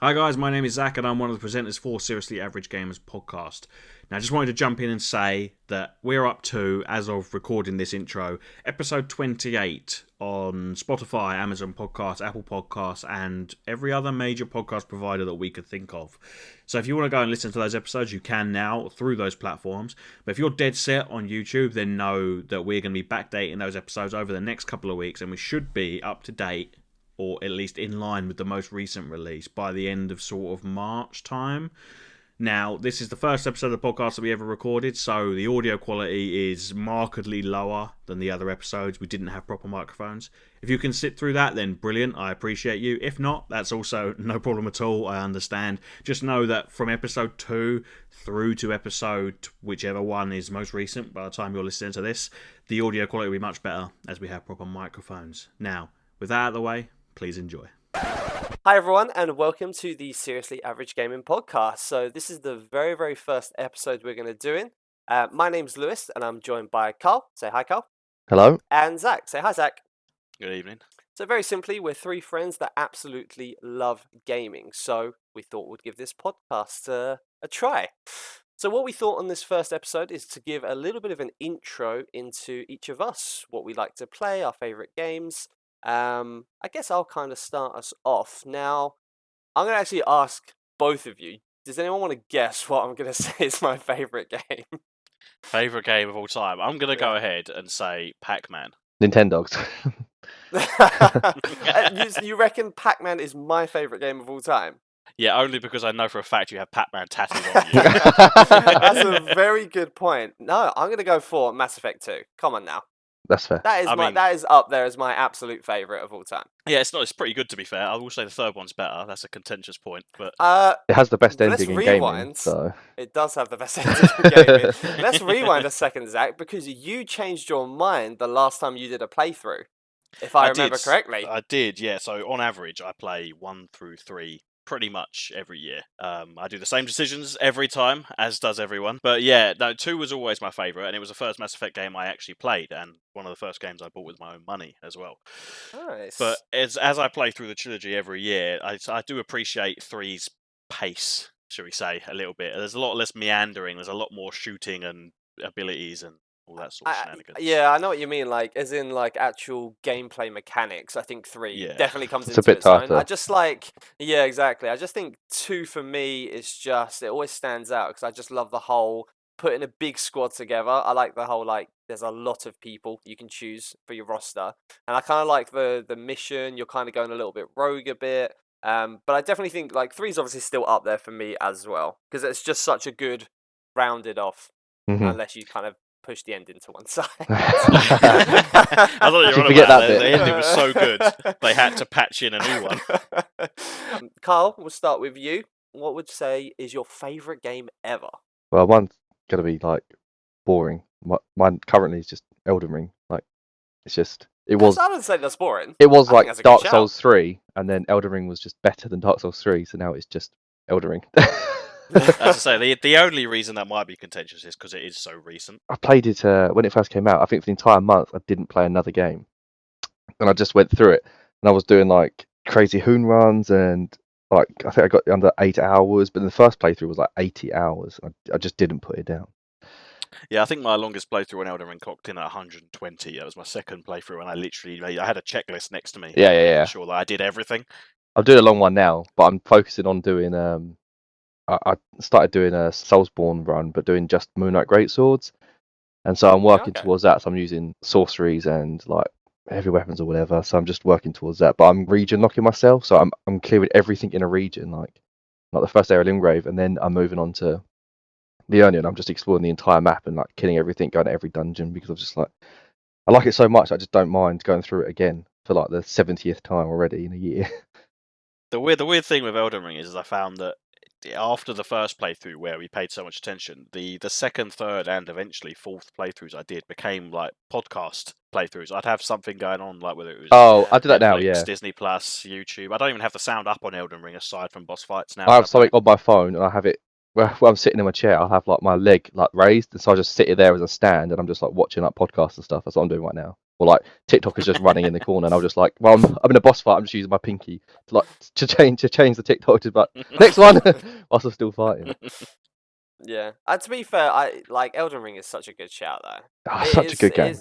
Hi guys, my name is Zach and I'm one of the presenters for Seriously Average Gamers podcast. Now I just wanted to jump in and say that we're up to, as of recording this intro, episode 28 on Spotify, Amazon Podcasts, Apple Podcasts and every other major podcast provider that we could think of. So if you want to go and listen to those episodes, you can now through those platforms. But if you're dead set on YouTube, then know that we're going to be backdating those episodes over the next couple of weeks and we should be up to date, or at least in line with the most recent release by the end of sort of March time. Now, this is the first episode of the podcast that we ever recorded, so the audio quality is markedly lower than the other episodes. We didn't have proper microphones. If you can sit through that, then brilliant. I appreciate you. If not, that's also no problem at all. I understand. Just know that from episode 2 through to episode whichever one is most recent by the time you're listening to this, the audio quality will be much better as we have proper microphones. Now, with that out of the way, please enjoy. Hi everyone, and welcome to the Seriously Average Gaming podcast. So this is the very, very first episode we're going to do in. My name's Lewis, and I'm joined by Carl. Say hi, Carl. Hello. And Zach. Say hi, Zach. Good evening. So very simply, we're three friends that absolutely love gaming. So we thought we'd give this podcast a try. So what we thought on this first episode is to give a little bit of an intro into each of us, what we like to play, our favourite games. I guess I'll kind of start us off. Now, I'm going to actually ask both of you, does anyone want to guess what I'm going to say is my favourite game? Favourite game of all time? I'm going to go ahead and say Pac-Man. Nintendogs. You reckon Pac-Man is my favourite game of all time? Yeah, only because I know for a fact you have Pac-Man tattooed on you. That's a very good point. No, I'm going to go for Mass Effect 2. Come on now. That's fair. That is up there as my absolute favourite of all time. Yeah, it's pretty good to be fair. I will say the third one's better. That's a contentious point, but it has the best ending in gaming. Rewind. So it does have the best ending in gaming. Let's rewind a second, Zach, because you changed your mind the last time you did a playthrough, if I remember correctly. I did, yeah. So on average, I play 1 through 3 pretty much every year. I do the same decisions every time, as does everyone. But yeah, no, 2 was always my favourite, and it was the first Mass Effect game I actually played, and one of the first games I bought with my own money as well. Nice. But as I play through the trilogy every year, I do appreciate 3's pace, shall we say, a little bit. There's a lot less meandering, there's a lot more shooting and abilities and all that sort of shenanigans. Yeah, I know what you mean. Like, as in, like, actual gameplay mechanics. I think 3 definitely comes it's into a bit its own. tighter. I just yeah, exactly. I just think 2 for me is just, it always stands out because I just love the whole putting a big squad together. I like the whole, like, there's a lot of people you can choose for your roster, and I kind of like the mission. You're kind of going a little bit rogue a bit. But I definitely think like 3's obviously still up there for me as well because it's just such a good rounded off. Unless you kind of push the ending to one side. I thought you were on forget about that that. bit. The ending was so good, they had to patch in a new one. Carl, we'll start with you. What would you say is your favourite game ever? well, one's gonna be like boring. Mine currently is just Elden Ring. Like it's just I wouldn't say that's boring. it was I think like that's a good Dark shout. Souls 3, and then Elden Ring was just better than Dark Souls 3. So now it's just Elden Ring. As I say, the only reason that might be contentious is because it is so recent. I played it when it first came out. I think for the entire month I didn't play another game, and I just went through it, and I was doing like crazy hoon runs, and like I think I got under 8 hours, but the first playthrough was like 80 hours. I just didn't put it down. Yeah, I think my longest playthrough on Elden Ring clocked in at 120. That was my second playthrough, and I had a checklist next to me. Yeah. Making sure that I did everything. I'm doing a long one now, but I'm focusing on doing I started doing a Soulsborne run, but doing just Moonlight Greatswords, and so I'm working towards that. So I'm using sorceries and like heavy weapons or whatever. So I'm just working towards that. But I'm region locking myself, so I'm clearing everything in a region, like the first area of Limgrave, and then I'm moving on to the Onion. I'm just exploring the entire map and like killing everything, going to every dungeon because I'm just like I like it so much. I just don't mind going through it again for like the 70th time already in a year. The weird thing with Elden Ring is I found that after the first playthrough where we paid so much attention, the second, third, and eventually fourth playthroughs I did became like podcast playthroughs. I'd have something going on, like whether it was I do that now, Netflix, yeah. Disney Plus, YouTube. I don't even have the sound up on Elden Ring aside from boss fights now. I have something on my phone, and I have it where I'm sitting in my chair. I'll have like my leg like raised, and so I just sit it there as a stand, and I'm just like watching like podcasts and stuff. That's what I'm doing right now. or like TikTok is just running in the corner, and I'm just like, well, I'm in a boss fight. I'm just using my pinky to change the TikTok to but next one whilst I'm still fighting. Yeah. To be fair, I like Elden Ring is such a good shout though. Oh, such a good game.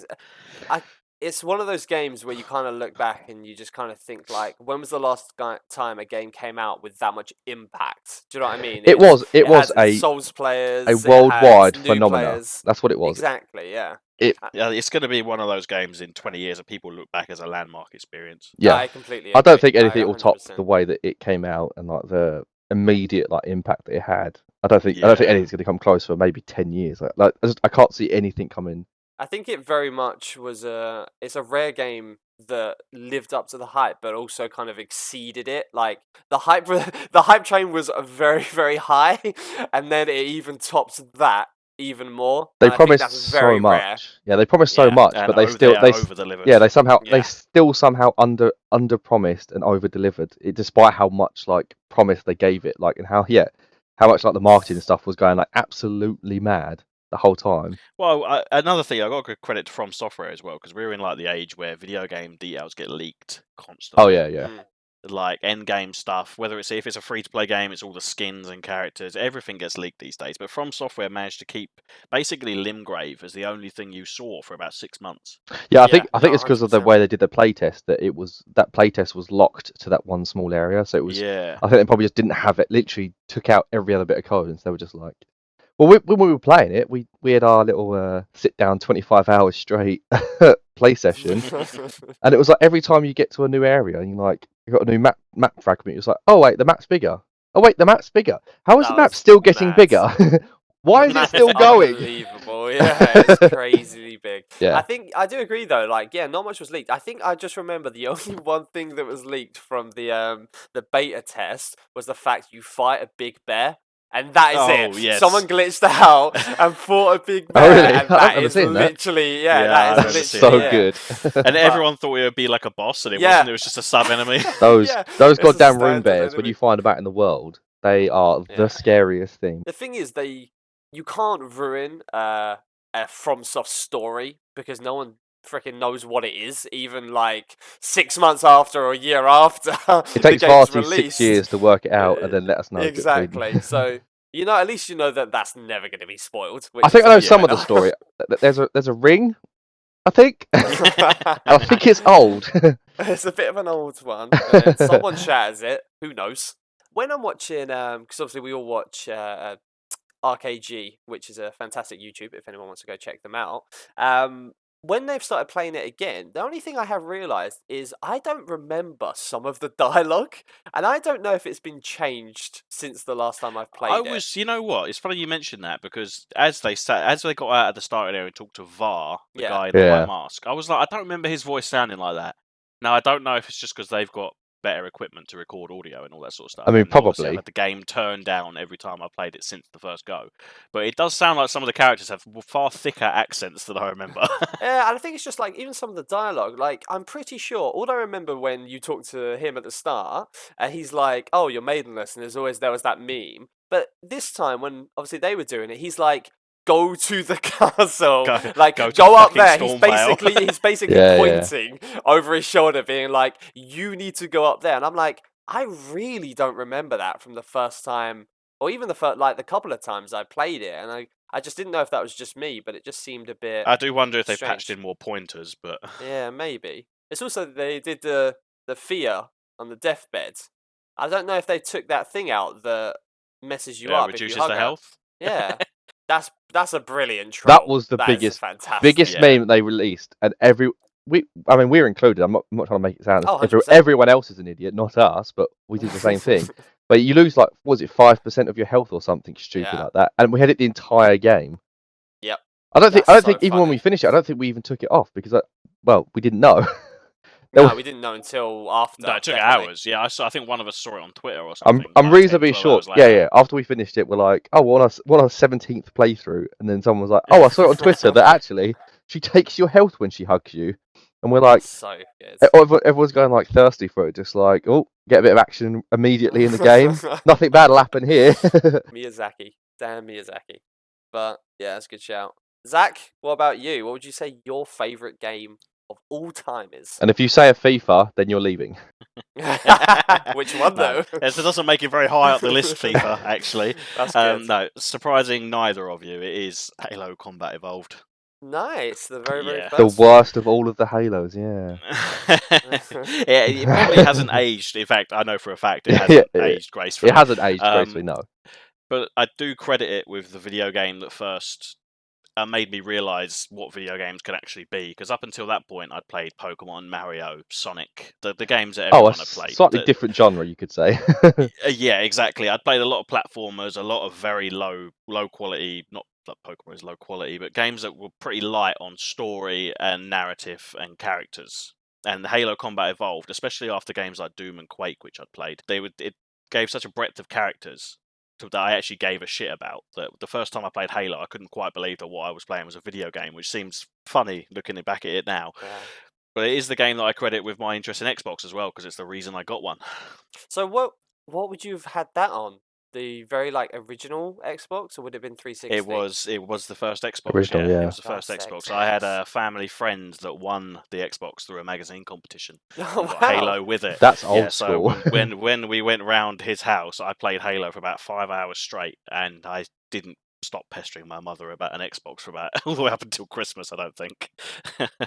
It's one of those games where you kind of look back and you just kind of think like, when was the last time a game came out with that much impact? Do you know what I mean? It was had a Souls players, a it had worldwide new phenomenon. players. That's what it was. Exactly. Yeah. Yeah, it's going to be one of those games in 20 years that people look back as a landmark experience. Yeah, I completely agree. I don't think anything will top 100%. the way that it came out and like the immediate like impact that it had. I don't think anything's going to come close for maybe 10 years. I can't see anything coming. I think it very much was it's a rare game that lived up to the hype, but also kind of exceeded it. Like the hype train was very, very high, and then it even topped that even more. They and I think promised that's very so much. rare. Yeah, they promised so much, but they over-delivered. Yeah, they Yeah. still somehow under promised and over delivered. Despite how much like promise they gave it, like and how much like the marketing stuff was going like absolutely mad the whole time. Well, another thing, I got to give credit to From Software as well, because we're in like the age where video game details get leaked constantly. Oh yeah. Like end game stuff, whether if it's a free to play game, it's all the skins and characters, everything gets leaked these days. But From Software managed to keep basically Limgrave as the only thing you saw for about 6 months. Yeah, I think it's because of the 100%. way they did the playtest that playtest was locked to that one small area. So it was. Yeah. I think they probably just didn't have it. Literally took out every other bit of code, and so they were just like. Well, when we were playing it, we had our little sit down 25 hours straight play session, and it was like every time you get to a new area and you got a new map fragment, it's like, oh wait, the map's bigger. Oh wait, the map's bigger. How is the map still getting mad. bigger? Why is it still going? Unbelievable, yeah, it's crazily big. Yeah. I do agree though. Like, yeah, not much was leaked. I think I just remember the only one thing that was leaked from the beta test was the fact you fight a big bear. And that is it. Yes. Someone glitched out and fought a big bear. Oh, really? And I've that never is seen that. literally, Yeah, that is so literally it. good. And everyone thought it would be like a boss, and it wasn't. It was just a sub enemy. Those it's goddamn a rune standard bears, when enemy. you find them out in the world, they are Yeah. the scariest thing. The thing is, you can't ruin a FromSoft story because no one freaking knows what it is, even like 6 months after or a year after It takes the far game's too released. 6 years to work it out and then let us know. Exactly. So at least you know that that's never going to be spoiled. I think I know some of the story. There's a ring, I think. I think it's old. It's a bit of an old one. And then someone shatters it. Who knows? When I'm watching, because obviously we all watch RKG, which is a fantastic YouTube if anyone wants to go check them out. When they've started playing it again, the only thing I have realised is I don't remember some of the dialogue, and I don't know if it's been changed since the last time I've played it. You know what? It's funny you mentioned that because as they got out at the start area and talked to Var, the guy in the white mask, I was like, I don't remember his voice sounding like that. Now I don't know if it's just because they've got better equipment to record audio and all that sort of stuff. I mean, Obviously, probably. I've had the game turned down every time I played it since the first go, but it does sound like some of the characters have far thicker accents than I remember. Yeah, and I think it's just like even some of the dialogue. Like I'm pretty sure. All I remember when you talk to him at the start, and he's like, "Oh, you're maidenless," and there was that meme. But this time, when obviously they were doing it, he's like, "Go to the castle, Go go up fucking there." Stormvale. He's basically Yeah, pointing over his shoulder, being like, "You need to go up there." And I'm like, I really don't remember that from the first time, or even the couple of times I played it, and I just didn't know if that was just me, but it just seemed a bit. I do wonder if they strange. patched in more pointers, but Yeah, maybe. It's also they did the fear on the deathbed. I don't know if they took that thing out that messes you up. reduces if you hug the her. health. Yeah, that's a brilliant troll. That was the That is biggest fantastic. meme they released, and we're included. I'm not trying to make it sound. Oh, 100%. Everyone else is an idiot, not us, but we did the same thing. But you lose 5% of your health or something stupid like that, and we had it the entire game. Yep. I don't think so even when funny. we finished it, I don't think we even took it off because we didn't know. No, we didn't know until after. No, it took definitely. hours. Yeah, I think one of us saw it on Twitter or something. I'm like reasonably 10, 12 sure. hours later. Yeah. After we finished it, we're like, oh, we're on our 17th playthrough, and then someone was like, oh, I saw it on Twitter that actually she takes your health when she hugs you, and we're like, So good. everyone's going like thirsty for it, just like, oh, get a bit of action immediately in the game. Nothing bad will happen here. Miyazaki. Damn Miyazaki. But yeah, that's a good shout. Zach, what about you? What would you say your favourite game of all time is. And if you say a FIFA, then you're leaving. Which one, No, though? it doesn't make it very high up the list, FIFA, actually. That's good. No, surprising neither of you. It is Halo Combat Evolved. Nice, the very, very Yeah. The first worst of all of the Halos, yeah. It probably hasn't aged. In fact, I know for a fact it hasn't aged gracefully. It hasn't aged gracefully, no. But I do credit it with the video game that first made me realise what video games can actually be. Because up until that point, I'd played Pokemon, Mario, Sonic, the games that everyone had played. Slightly different genre, you could say. Yeah, exactly. I'd played a lot of platformers, a lot of very low quality, not that Pokemon is low quality, but games that were pretty light on story and narrative and characters. And Halo Combat Evolved, especially after games like Doom and Quake, which I'd played, it gave such a breadth of characters that I actually gave a shit about. That the first time I played Halo, I couldn't quite believe that what I was playing was a video game, which seems funny looking back at it now. Yeah. But it is the game that I credit with my interest in Xbox as well, because it's the reason I got one. So what would you have had that on? The very original Xbox, or would it have been 360? It was the first Xbox. Original, yeah. It was the first That's Xbox. excellent. I had a family friend that won the Xbox through a magazine competition. Oh, Got wow. Halo with it. That's old So school. when we went round his house, I played Halo for about 5 hours straight, and I didn't stop pestering my mother about an Xbox for about all the way up until Christmas. I don't think.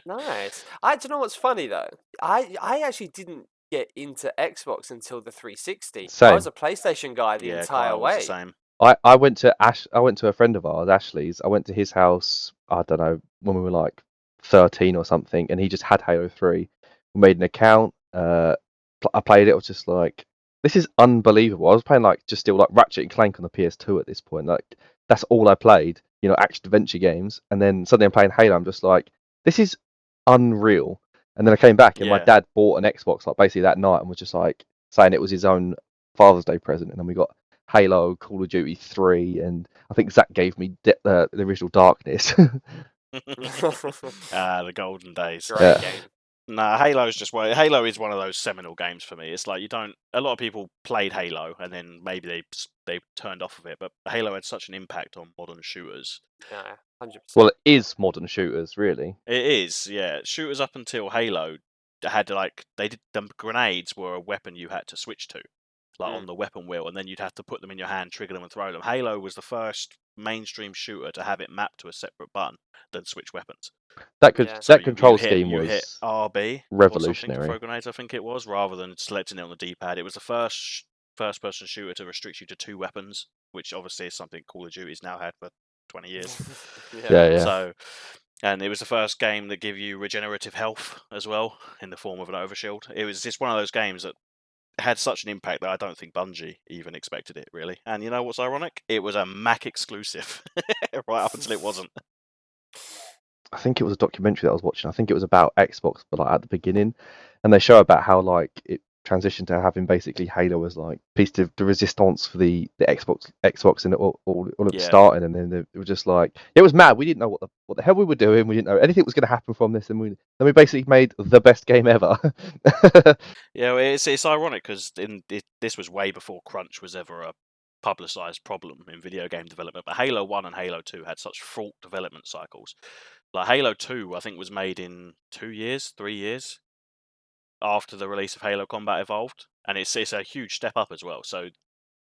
Nice. Do you know what's funny though? I actually didn't get into Xbox until the 360. I Same. was a PlayStation guy the Yeah, entire Kyle was way. the same. I went to a friend of ours, Ashley's. I went to his house, I don't know, when we were like 13 or something, and he just had Halo 3. We made an account. I played it. I was just like, this is unbelievable. I was playing just Ratchet and Clank on the PS2 at this point. Like, that's all I played, action adventure games. And then suddenly I'm playing Halo. I'm just like, this is unreal. And then I came back and my Yeah. dad bought an Xbox basically that night and was just saying it was his own Father's Day present. And then we got Halo, Call of Duty 3, and I think Zach gave me the original Darkness. The golden days. Great Yeah. game. Nah, Halo is one of those seminal games for me. It's like a lot of people played Halo and then maybe they turned off of it, but Halo had such an impact on modern shooters. Yeah, 100%. Well, it is modern shooters, really. It is, yeah. Shooters up until Halo had the grenades were a weapon you had to switch to, on the weapon wheel, and then you'd have to put them in your hand, trigger them, and throw them. Halo was the first mainstream shooter to have it mapped to a separate button, then switch weapons. That So control hit scheme RB was or revolutionary. something to throw grenades, I think it was, rather than selecting it on the D-pad. It was the first-person shooter to restrict you to 2 weapons, which obviously is something Call of Duty's now had for 20 years. Yeah. So, and it was the first game that gave you regenerative health as well in the form of an overshield. It was just one of those games that had such an impact that I don't think Bungie even expected it, really. And you know what's ironic? It was a Mac exclusive right up until it wasn't. I think it was a documentary that I was watching. I think it was about Xbox, but at the beginning, and they show about how it transitioned to having basically Halo as piece of the resistance for the Xbox and all of it starting, and then it was just it was mad. We didn't know what the hell we were doing. We didn't know anything was going to happen from this, and we basically made the best game ever. Yeah, well, it's ironic because this was way before crunch was ever a publicized problem in video game development. But Halo 1 and Halo 2 had such fraught development cycles. Like Halo 2, I think, was made in 3 years after the release of Halo Combat Evolved, and it's a huge step up as well. So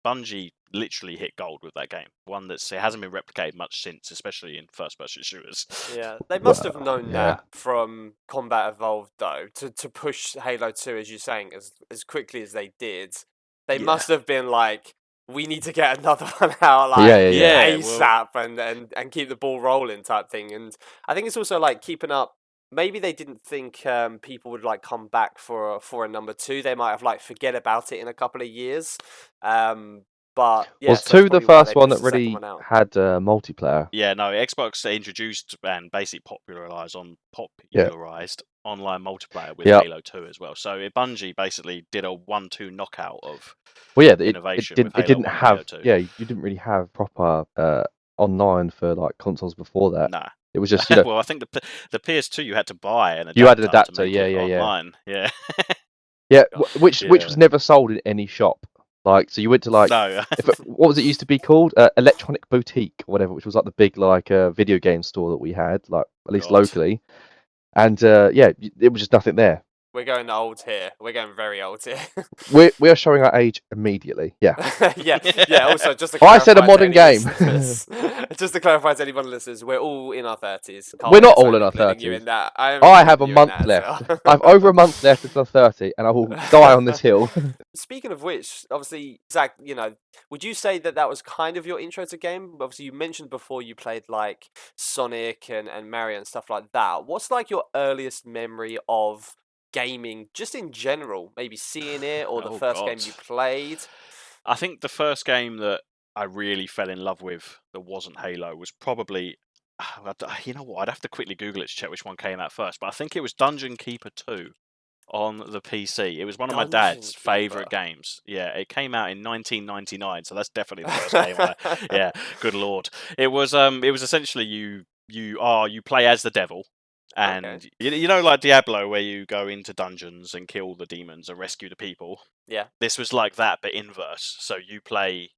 Bungie literally hit gold with that game. One it hasn't been replicated much since, especially in first-person shooters. Yeah, they must have known that from Combat Evolved, though, to push Halo 2, as you're saying, as quickly as they did. They must have been like, we need to get another one out ASAP and keep the ball rolling type thing. And I think it's also keeping up. Maybe they didn't think people would come back for a number 2. They might have forget about it in a couple of years. But yeah, was so 2 the first one that really had multiplayer? Yeah, no. Xbox introduced and basically popularized online multiplayer with Halo 2 as well. So Bungie basically did a 1-2 knockout of innovation. It didn't have. Yeah, you didn't really have proper online for consoles before that. Nah. It was just well, I think the PS2 you had to buy an adapter. You had an adapter, to make it online. Yeah. Yeah, which was never sold in any shop. So you went to no. What was it used to be called? Electronic Boutique or whatever, which was the big video game store that we had, at least locally. And it was just nothing there. We're going old here. We're going very old here. We are showing our age immediately. Yeah. yeah. Also, just to I clarify said a to modern any game. listeners, just to clarify to anyone listeners, we're all in our 30s. We're not So all I'm in our including you 30s. in that. I have a you in month that as left. well. I've over a month left until 30, and I will die on this hill. Speaking of which, obviously, Zach, would you say that was kind of your intro to game? Obviously, you mentioned before you played like Sonic and Mario and stuff like that. What's like your earliest memory of gaming, just in general? Maybe seeing it or the Oh, first game God. you played? I think the first game that I really fell in love with that wasn't Halo was probably. You know what? I'd have to quickly Google it to check which one came out first, but I think it was Dungeon Keeper 2 on the PC. It was one of my dad's Dungeon favourite Keeper. games. Yeah, it came out in 1999, so that's definitely the first game. Yeah, good lord. It was essentially you play as the devil. And Okay. you know, like Diablo, where you go into dungeons and kill the demons and rescue the people. Yeah. This was like that, but inverse. So you play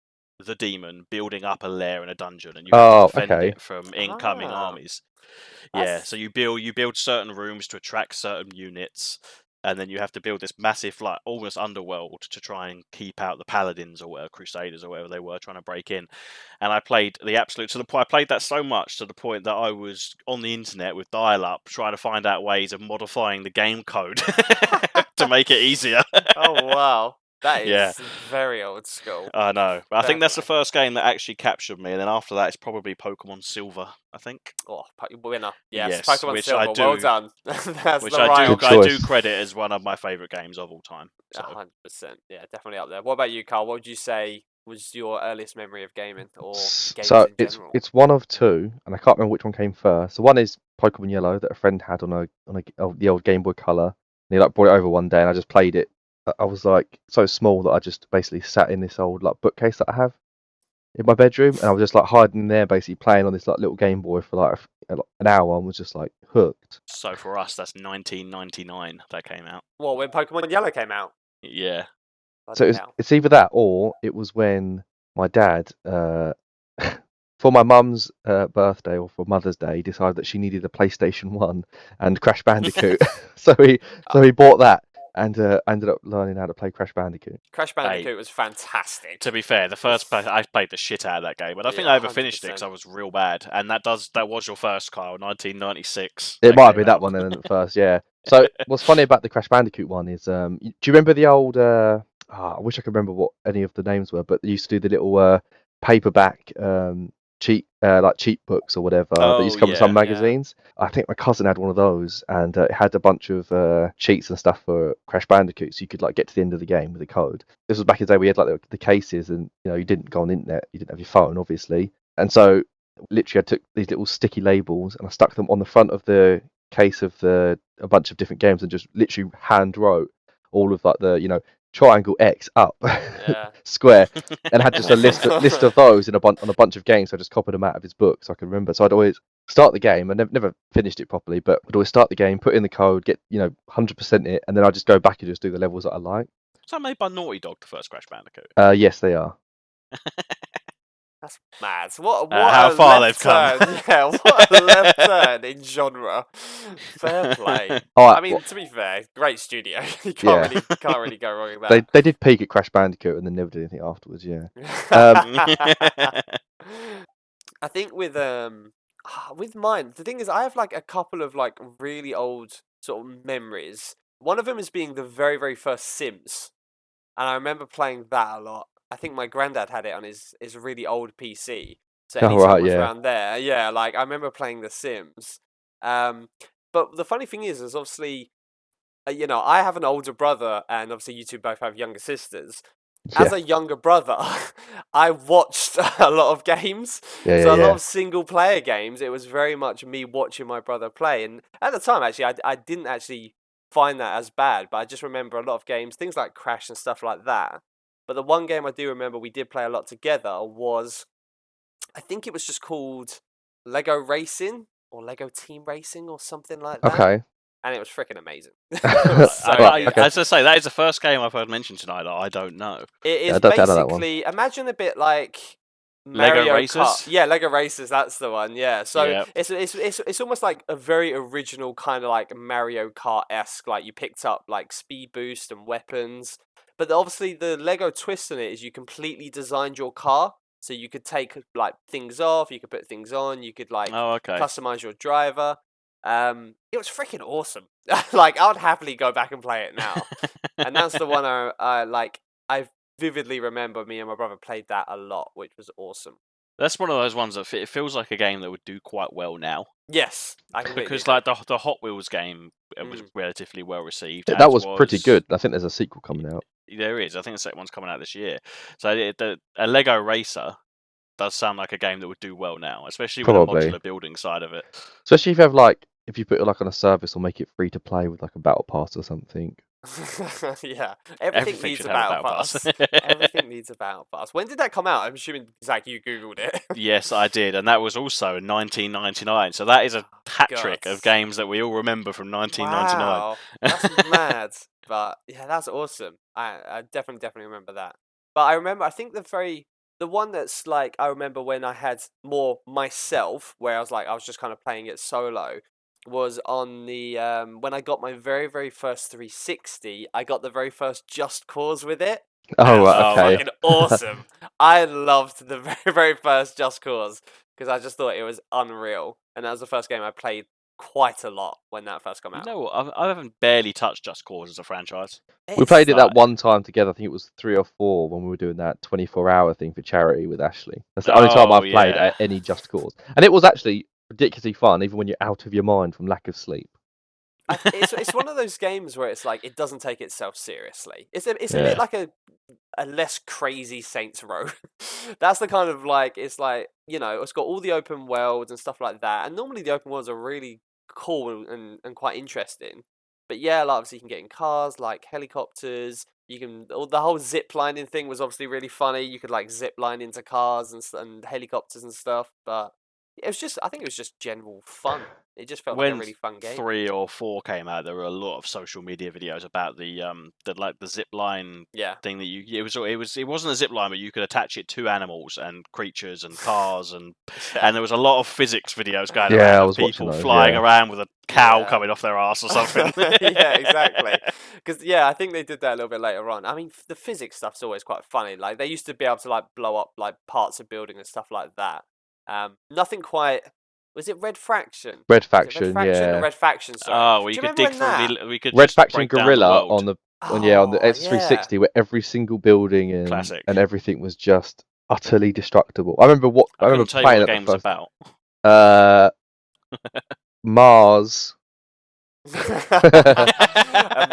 the demon building up a lair in a dungeon, and you have to defend it from incoming Ah, armies. Yeah, that's so you build certain rooms to attract certain units, and then you have to build this massive, like almost underworld to try and keep out the paladins or whatever, crusaders or whatever they were trying to break in. And I played the absolute to the point. I played that so much to the point that I was on the internet with dial-up trying to find out ways of modifying the game code to make it easier. oh wow, that is Yeah. very old school. I know, but I Fair think that's the play. first game that actually captured me, and then after that, it's probably Pokemon Silver. I think. Oh, winner. Yes, Yes, Pokemon which Silver. I Well do- done. That's Which the I right do, Good I do choice. credit as one of my favourite games of all time. So. 100%. Yeah, definitely up there. What about you, Carl? What would you say was your earliest memory of gaming or games So in general? it's one of two, and I can't remember which one came first. So one is Pokemon Yellow that a friend had on the old Game Boy Color. And he like brought it over one day, and I just played it. I was like so small that I just basically sat in this old like bookcase that I have in my bedroom, and I was just like hiding in there, basically playing on this like little Game Boy for like an hour, and was just like hooked. So for us, that's 1999 that came out. Well, when Pokemon Yellow came out. Yeah. So it's either that or it was when my dad, for my mum's birthday or for Mother's Day, decided that she needed a PlayStation 1 and Crash Bandicoot. so he bought that and ended up learning how to play Crash Bandicoot. Crash Bandicoot was fantastic. To be fair, the first play I played the shit out of that game, but I think Yeah, I overfinished it because 100%. I was real bad. And that was your first, Kyle, 1996. It might came be that out. one then at first, yeah. So what's funny about the Crash Bandicoot one is, do you remember the old? I wish I could remember what any of the names were, but they used to do the little paperback cheat books or whatever that used to come in some yeah. magazines. I think my cousin had one of those, and it had a bunch of cheats and stuff for Crash Bandicoot, so you could like get to the end of the game with a code. This was back in the day we had like the cases, and you didn't go on the internet, you didn't have your phone, obviously, and so literally I took these little sticky labels and I stuck them on the front of the case of a bunch of different games and just literally hand wrote all of like the triangle X up square, and had just a list of those on a bunch of games. So I just copied them out of his book so I can remember. So I'd always start the game. I never finished it properly, but I'd always start the game, put in the code, get 100% it, and then I'd just go back and just do the levels that I like. Was that made by Naughty Dog, the first Crash Bandicoot? Yes, they are. That's mad. What how a far left they've come. turn. Yeah, what a left turn in genre. Fair play. All right, I mean, to be fair, great studio. You can't really go wrong with that. they did peak at Crash Bandicoot and then never did anything afterwards. Yeah. I think with mine, the thing is, I have like a couple of like really old sort of memories. One of them is being the very, very first Sims, and I remember playing that a lot. I think my granddad had it on his really old PC. So Oh, anytime right, I was yeah. around there, yeah, like I remember playing The Sims. But the funny thing is obviously, I have an older brother, and obviously you two both have younger sisters. As Yeah. a younger brother, I watched a lot of games. Yeah, So a yeah, lot yeah. of single player games, it was very much me watching my brother play. And at the time, actually, I didn't actually find that as bad, but I just remember a lot of games, things like Crash and stuff like that. But the one game I do remember we did play a lot together was, I think it was just called Lego Racing or Lego Team Racing or something like that. Okay. And it was freaking amazing. Right, okay. As I say, that is the first game I've heard mentioned tonight that I don't know. It Yeah, is I don't know that one. basically, imagine a bit like Mario Kart. Racers? Yeah, Lego Racers, that's the one. Yeah. So Yep. it's almost like a very original kind of like Mario Kart-esque. Like you picked up like speed boost and weapons, but obviously the Lego twist in it is you completely designed your car, so you could take like things off, you could put things on, you could like Oh, okay. customize your driver. It was freaking awesome. Like I would happily go back and play it now. And that's the one I like. I vividly remember me and my brother played that a lot, which was awesome. That's one of those ones that it feels like a game that would do quite well now. Yes, I completely Because agree. like the Hot Wheels game was relatively well received. That was pretty good. I think there's a sequel coming out. There is. I think the second one's coming out this year. So a Lego Racer does sound like a game that would do well now, especially with the modular building side of it. Especially if you put it like on a service or make it free to play with like a battle pass or something. Yeah, everything needs a battle pass. Everything needs a battle pass. When did that come out? I'm assuming, Zach, you googled it. Yes, I did, and that was also in 1999. So that is a hat trick of games that we all remember from 1999. Wow, that's mad. But yeah, that's awesome. I definitely remember that. But I think the one that's like I remember when I had more myself, where I was just kind of playing it solo, was on the when I got my very first 360. I got the very first Just Cause with it. Oh, okay. Fucking awesome! I loved the very first Just Cause because I just thought it was unreal, and that was the first game I played quite a lot when that first came out. You know what? I haven't barely touched Just Cause as a franchise. We played it that one time together. I think it was 3 or 4 when we were doing that 24-hour thing for charity with Ashley. That's the only time I've played any Just Cause, and it was actually ridiculously fun, even when you're out of your mind from lack of sleep. It's one of those games where it's like it doesn't take itself seriously. It's a bit like a less crazy Saints Row. That's the kind of like it's like it's got all the open worlds and stuff like that. And normally the open worlds are really cool and quite interesting. But yeah, like obviously you can get in cars like helicopters. The whole zip lining thing was obviously really funny. You could like zip line into cars and helicopters and stuff. But I think it was just general fun. It just felt like a really fun game. 3 or 4 came out, there were a lot of social media videos about the zip line thing that it wasn't a zip line, but you could attach it to animals and creatures and cars and there was a lot of physics videos going around of people flying around with a cow coming off their ass or something. Yeah, exactly. Because I think they did that a little bit later on. I mean, the physics stuff's always quite funny. Like they used to be able to like blow up like parts of building and stuff like that. Nothing quite. Was it Red Faction? Red Faction, yeah. Red Faction. Sorry. Oh, we could dig through. We could Red Faction Gorilla on the X360, where every single building and everything was just utterly destructible. I remember playing what the game was about. Mars.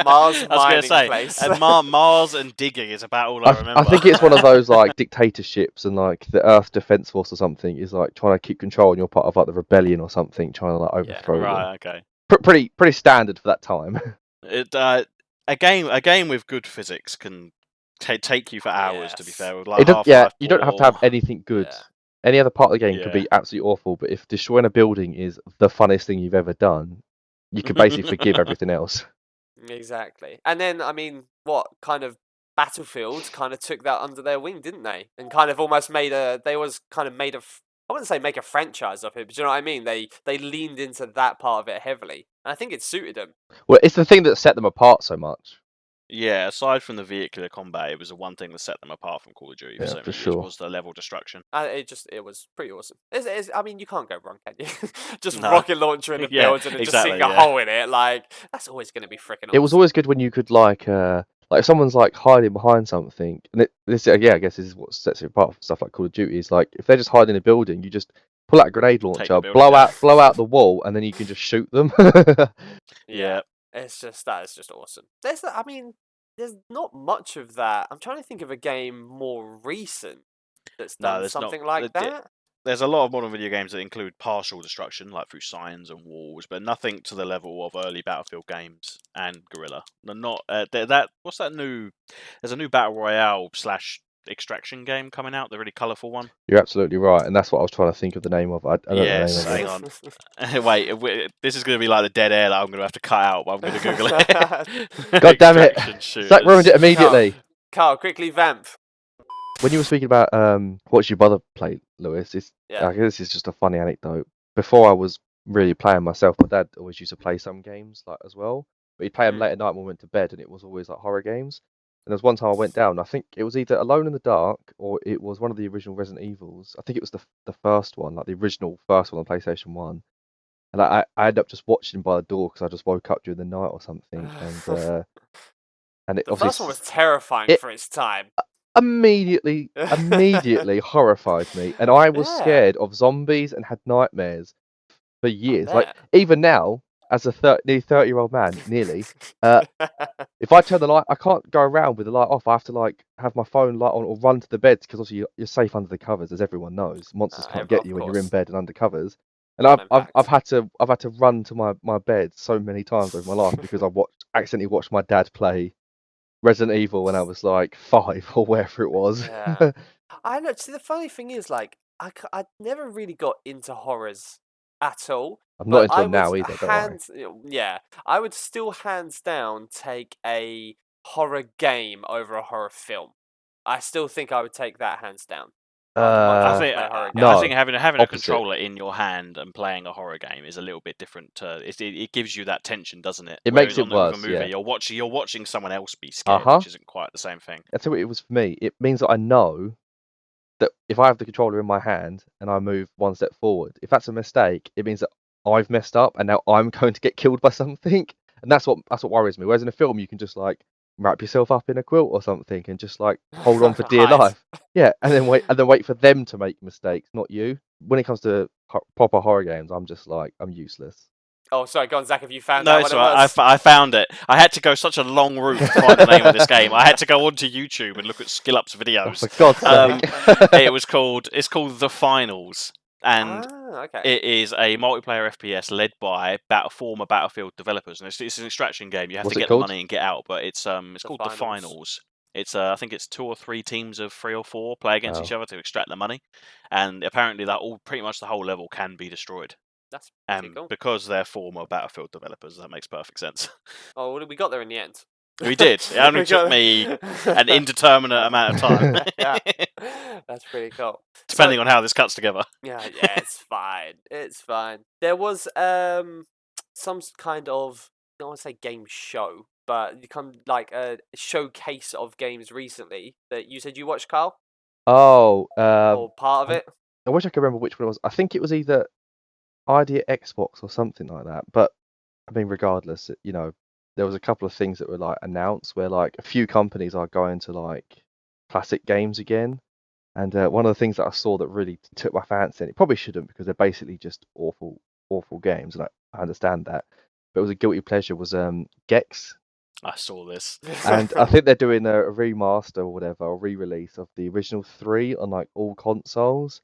Mars mining place. And Mars and digging is about all I remember. I think it's one of those like dictatorships, and like the Earth Defense Force or something is like trying to keep control, and you're part of like the rebellion or something, trying to like overthrow them. Right, okay. Pretty standard for that time. A game with good physics can take you for hours. To be fair, with like you don't have to have anything good. Yeah. Any other part of the game could be absolutely awful, but if destroying a building is the funnest thing you've ever done, you could basically forgive everything else. Exactly. And then, I mean, what kind of Battlefield kind of took that under their wing, didn't they? And kind of almost made I wouldn't say make a franchise of it, but you know what I mean? They leaned into that part of it heavily. And I think it suited them. Well, it's the thing that set them apart so much. Yeah, aside from the vehicular combat, it was the one thing that set them apart from Call of Duty. Yeah, for sure. Was the level destruction. It was pretty awesome. I mean, you can't go wrong, can you? Just rocket launcher in the building and just seeing a hole in it. Like, that's always going to be freaking awesome. It was always good when you could like if someone's like hiding behind something, and I guess this is what sets it apart from stuff like Call of Duty. Is like if they're just hiding in a building, you just pull out a grenade launcher, blow out the wall, and then you can just shoot them. Yeah, that is just awesome. There's not much of that. I'm trying to think of a game more recent that's done something like that. There's a lot of modern video games that include partial destruction, like through signs and walls, but nothing to the level of early Battlefield games and Guerrilla. Not what's that new? There's a new battle royale / extraction game coming out. The really colourful one. You're absolutely right, and that's what I was trying to think of the name of. I don't know the name of it. Hang on. Wait, this is going to be like the dead air that I'm going to have to cut out, but I'm going to Google it. God damn it! Zach ruined it immediately. Carl, quickly vamp. When you were speaking about watch your brother play, Lewis, Yeah. I guess this is just a funny anecdote. Before I was really playing myself, my dad always used to play some games like as well, but he'd play them late at night when we went to bed, and it was always like horror games. And there was one time I went down, I think it was either Alone in the Dark or it was one of the original Resident Evils. I think it was the first one, like the original first one on PlayStation 1. And I ended up just watching by the door because I just woke up during the night or something, and it The obviously first one was terrifying it for its time. immediately horrified me, and I was Yeah. scared of zombies and had nightmares for years. Like bet. even now, as a nearly 30-year-old man, nearly, if I turn the light, I can't go around with the light off. I have to like have my phone light on or run to the bed because obviously you're safe under the covers, as everyone knows. Monsters can't get you when you're in bed and under covers. And I've had to run to my bed so many times over my life because I accidentally watched my dad play Resident Evil when I was like 5 or wherever it was. Yeah. I know. See, the funny thing is, like, I never really got into horrors at all. I'm not But into them now either. Don't worry. yeah, I would still hands down take a horror game over a horror film. I still think I would take that hands down. I think having a opposite. controller in your hand and playing a horror game is a little bit different. It gives you that tension, doesn't it? It Whereas makes it with worse. a movie, Yeah. you're watching someone else be scared, which isn't quite the same thing. That's what it was for me. It means that I know that if I have the controller in my hand and I move one step forward, if that's a mistake, it means that I've messed up and now I'm going to get killed by something. And that's what worries me. Whereas in a film, you can just like wrap yourself up in a quilt or something and just like hold on for dear life. Yeah, and then wait for them to make mistakes, not you. When it comes to proper horror games, I'm just like I'm useless. Oh, sorry, go on, Zach. Have you found No, out it's what right. it was? I found it. I had to go such a long route to find the name of this game. I had to go onto YouTube and look at SkillUp's videos. Oh, for God's sake! It's called The Finals, and it is a multiplayer FPS led by former Battlefield developers, and it's an extraction game. You have to get the money and get out, but it's called The Finals. It's I think it's 2 or 3 teams of 3 or 4 play against each other to extract the money, and apparently pretty much the whole level can be destroyed. That's pretty cool. Because they're former Battlefield developers, that makes perfect sense. Oh, well, we got there in the end. We did. It only took me an indeterminate amount of time. Yeah, that's pretty cool. Depending on how this cuts together. Yeah, it's fine. It's fine. There was some kind of, I don't want to say game show, but you come like a showcase of games recently that you said you watched, Carl. Oh, or part of it. I wish I could remember which one it was. I think it was either Idea Xbox or something like that. But I mean, regardless, there was a couple of things that were like announced where like a few companies are going to like classic games again. And one of the things that I saw that really took my fancy, and it probably shouldn't because they're basically just awful games, and I understand that. But it was a guilty pleasure. Was Gex. I saw this, and I think they're doing a remaster or whatever, or re-release of the original 3 on like all consoles.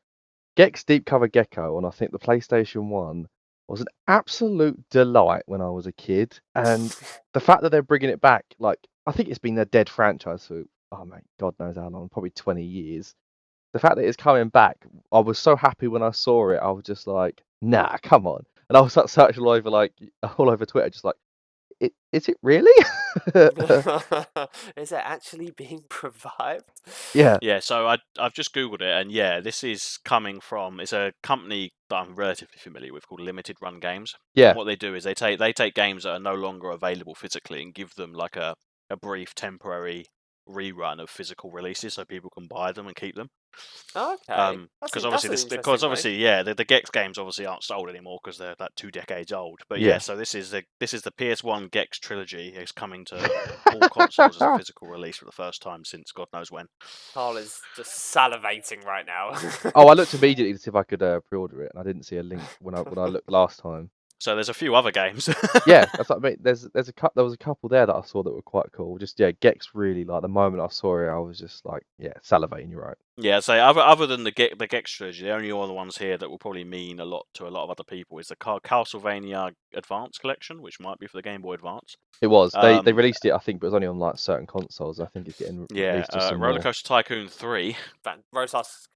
Gex Deep Cover Gecko on I think the PlayStation 1 was an absolute delight when I was a kid, and the fact that they're bringing it back, like I think it's been a dead franchise for God knows how long, probably 20 years. The fact that it's coming back, I was so happy when I saw it. I was just like, nah, come on. And I was like searching all over Twitter, just like, is it really? Is it actually being revived? Yeah. Yeah, so I've just Googled it, and yeah, this is coming from, it's a company that I'm relatively familiar with called Limited Run Games. Yeah. And what they do is they take games that are no longer available physically and give them like a brief temporary rerun of physical releases so people can buy them and keep them. Okay. Because obviously, yeah, the Gex games obviously aren't sold anymore because they're like 2 decades old. But yeah, so this is the PS1 Gex trilogy. It's coming to all consoles as a physical release for the first time since God knows when. Carl is just salivating right now. I looked immediately to see if I could pre-order it, and I didn't see a link when I looked last time. So there's a few other games. Yeah, that's what I mean. There was a couple there that I saw that were quite cool. Just Gex really, like the moment I saw it, I was just like, yeah, salivating. You're right. Yeah, so other than the Gex trilogy, the only other ones here that will probably mean a lot to a lot of other people is the Castlevania Advance Collection, which might be for the Game Boy Advance. It was. They released it, I think, but it was only on like certain consoles. I think it's getting released to some Roller more. Coaster Tycoon 3. Roller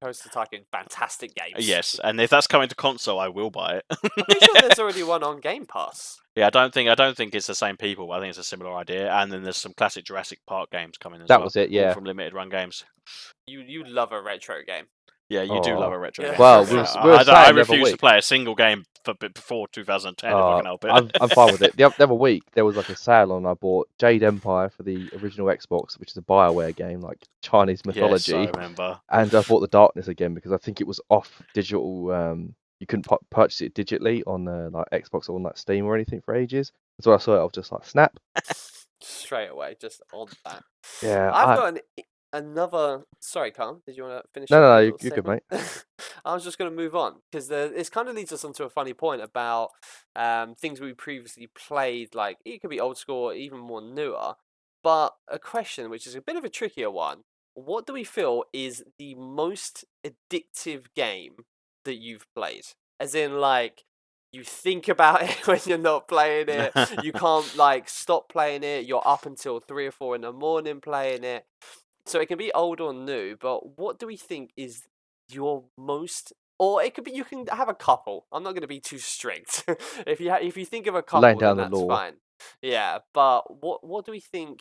Coaster Tycoon, fantastic games. Yes, and if that's coming to console, I will buy it. I'm pretty sure there's already one on Game Pass. Yeah, I don't think it's the same people. But I think it's a similar idea. And then there's some classic Jurassic Park games coming as That well. was it, All yeah. from limited run games. You love a retro game. Yeah, you do love Oh. a retro Yeah. game. Well, we were I saying the other refuse to week. play a single game before 2010 if I can help it. I'm fine with it. The other week there was like a sale on. I bought Jade Empire for the original Xbox, which is a BioWare game, like Chinese mythology. Yes, I remember. And I bought the Darkness again because I think it was off digital. You couldn't purchase it digitally on like Xbox or on like Steam or anything for ages. So I saw it, I was just like, snap. straight away, just on that. Yeah, I've got another. Sorry, Carl. Did you want to finish? No, your you're little good, mate. segment? I was just going to move on because this kind of leads us onto a funny point about things we previously played. Like it could be old school, or even more newer. But a question, which is a bit of a trickier one: what do we feel is the most addictive game that you've played? As in, like, you think about it when you're not playing it. You can't like stop playing it. You're up until 3 or 4 in the morning playing it. So it can be old or new, but what do we think is your most? Or it could be, you can have a couple. I'm not going to be too strict. If you think of a Laying couple, down then the that's law. fine. Yeah, but what do we think?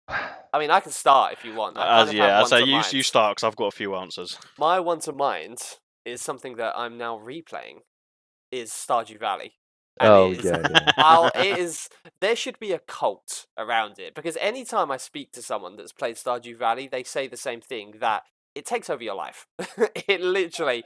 I mean, I can start if you want. I kind of have Yeah, one so to you mind. start because I've got a few answers. My one to mind is something that I'm now replaying. Is Stardew Valley. And Oh it is, yeah. it is. There should be a cult around it because anytime I speak to someone that's played Stardew Valley, they say the same thing that it takes over your life. It literally.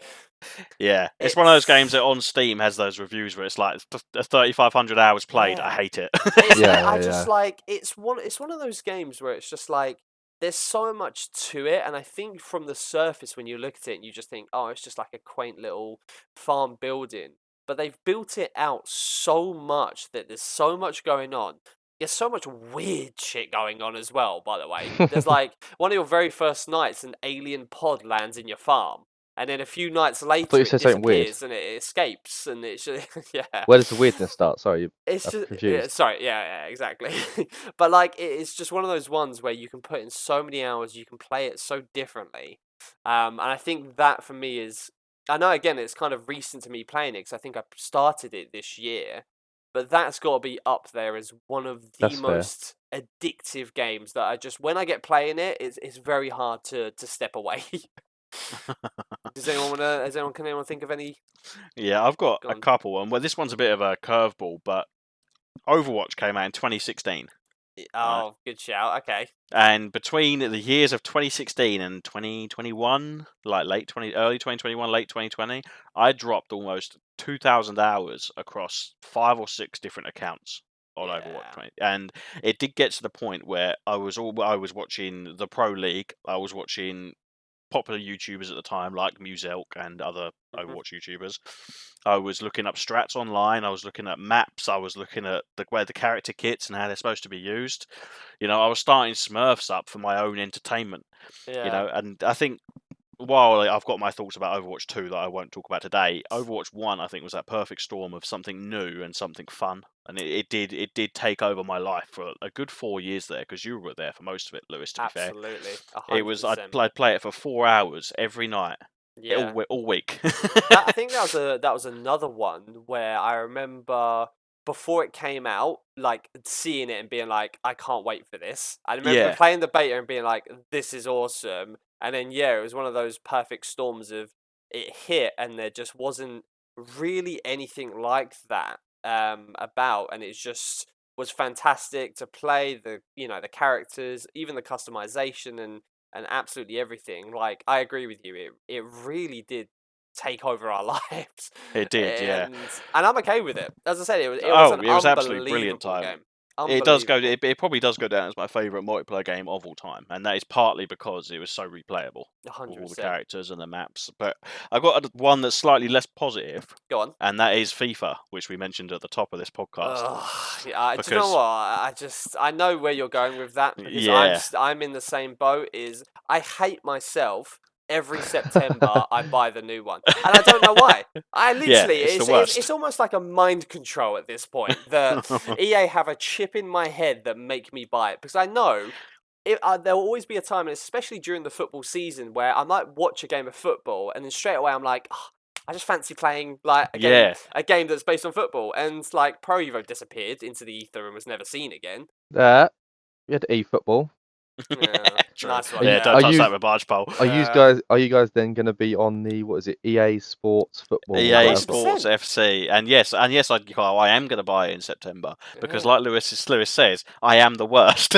Yeah, it's one of those games that on Steam has those reviews where it's like 3,500 hours played. I Yeah. hate it. Yeah, I just yeah. like it's one of those games where it's just like there's so much to it, and I think from the surface when you look at it and you just think, oh, it's just like a quaint little farm building. But they've built it out so much that there's so much going on. There's so much weird shit going on as well, by the way. There's like one of your very first nights, an alien pod lands in your farm. And then a few nights later, you it said something weird. disappears and it escapes, and it's just, yeah. Where does the weirdness start? Sorry, It's I'm just confused. sorry, yeah, exactly. But like, it's just one of those ones where you can put in so many hours, you can play it so differently, and I think that for me is, I know again it's kind of recent to me playing it because I think I started it this year, but that's got to be up there as one of the That's fair. most addictive games that I just when I get playing it, it's very hard to step away. Can anyone think of any? Yeah, I've got Go a on. couple, and well, this one's a bit of a curveball, but Overwatch came out in 2016. Oh, good shout. Okay. And between the years of 2016 and 2021, like early 2021, late 2020, I dropped almost 2,000 hours across 5 or 6 different accounts on Yeah. Overwatch 20. And it did get to the point where I was watching the Pro League, I was watching popular YouTubers at the time like Muselk and other Overwatch YouTubers. I was looking up strats online. I was looking at maps. I was looking at where the character kits and how they're supposed to be used. You know, I was starting Smurfs up for my own entertainment. Yeah. You know, and I think while I've got my thoughts about Overwatch 2 that I won't talk about today, Overwatch 1 I think was that perfect storm of something new and something fun. And it did take over my life for a good 4 years there because you were there for most of it, Lewis, to be fair. Absolutely. It was 100%. I'd play it for 4 hours every night. Yeah. All week. I think that was another one where I remember before it came out, like seeing it and being like, I can't wait for this. I remember Yeah. playing the beta and being like, this is awesome. And then yeah, it was one of those perfect storms of it hit and there just wasn't really anything like that about, and it just was fantastic to play. The characters, even the customization and absolutely everything. Like I agree with you, it really did take over our lives. It did, yeah. And I'm okay with it. As I said, it was an absolutely brilliant time. game. It does go. It probably does go down as my favourite multiplayer game of all time, and that is partly because it was so replayable, with all the 100%. characters and the maps. But I've got one that's slightly less positive, Go on. and that is FIFA, which we mentioned at the top of this podcast. Yeah, do you know what? I know where you're going with that because I'm in the same boat. I hate myself. Every September, I buy the new one, and I don't know why. I literally, it's the worst. It's almost like a mind control at this point. That EA have a chip in my head that make me buy it because I know there will always be a time, and especially during the football season, where I might watch a game of football and then straight away I'm like, oh, I just fancy playing like a game that's based on football, and like Pro Evo disappeared into the ether and was never seen again. You had eFootball. Yeah, True. nice one. Yeah, don't touch that with barge pole. Are you guys then going to be on the EA Sports Football? EA Sports FC, and yes, I am going to buy it in September because, like Lewis says, I am the worst.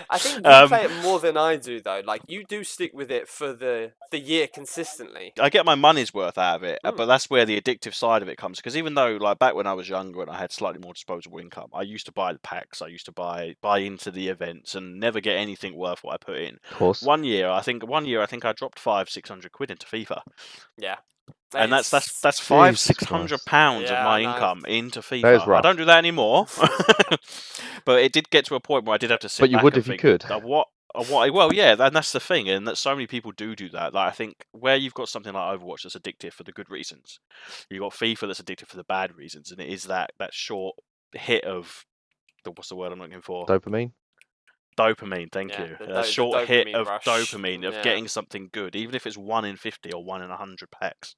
I think you play it more than I do, though. Like you do stick with it for the year consistently. I get my money's worth out of it, but that's where the addictive side of it comes. Because even though, like back when I was younger and I had slightly more disposable income, I used to buy the packs, I used to buy into the events, and never get anything worth what I put in. Of course. One year I think I dropped £500-600 into FIFA. Yeah. And that's £500-600 of my income into FIFA. I don't do that anymore, but it did get to a point where I did have to sit back. But you would if you could. Well, yeah, and that's the thing, and that so many people do that. Like I think where you've got something like Overwatch that's addictive for the good reasons, you've got FIFA that's addictive for the bad reasons, and it is that short hit of what's the word I'm looking for? Dopamine. Dopamine, thank you. A short hit of dopamine of getting something good, even if it's 1 in 50 or 1 in 100 packs.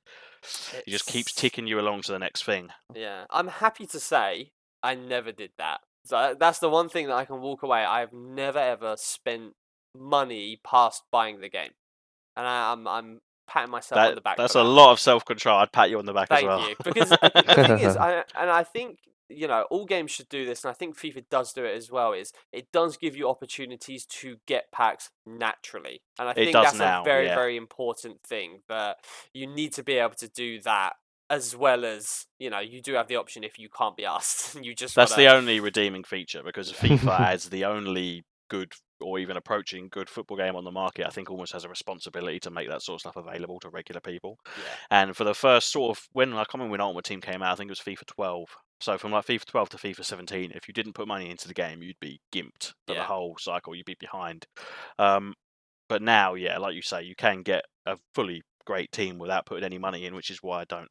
It just keeps ticking you along to the next thing. Yeah, I'm happy to say I never did that. So that's the one thing that I can walk away. I've never ever spent money past buying the game, and I'm patting myself on the back. That's a lot of self-control. I'd pat you on the back as well. Thank you, because the thing is, I think all games should do this, and I think FIFA does do it as well. Is it does give you opportunities to get packs naturally, and I think that's a very very important thing. That you need to be able to do that. As well as, you do have the option if you can't be asked. That's the only redeeming feature, because FIFA as the only good or even approaching good football game on the market, I think almost has a responsibility to make that sort of stuff available to regular people. Yeah. And for the first sort of, I can't remember when Ultimate Team came out, I think it was FIFA 12. So from like FIFA 12 to FIFA 17, if you didn't put money into the game, you'd be gimped for the whole cycle. You'd be behind. But now, like you say, you can get a fully great team without putting any money in, which is why I don't.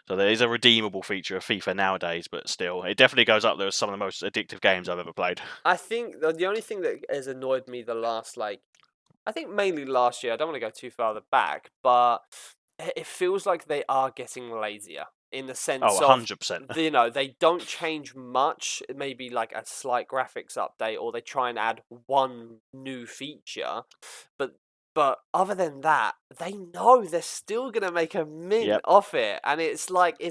So there is a redeemable feature of FIFA nowadays, but still, it definitely goes up there as some of the most addictive games I've ever played. I think the only thing that has annoyed me the last, I think mainly last year, I don't want to go too far back, but it feels like they are getting lazier. In the sense of 100%. They don't change much. Maybe like a slight graphics update, or they try and add one new feature, but other than that, they know they're still gonna make a mint off it, and it's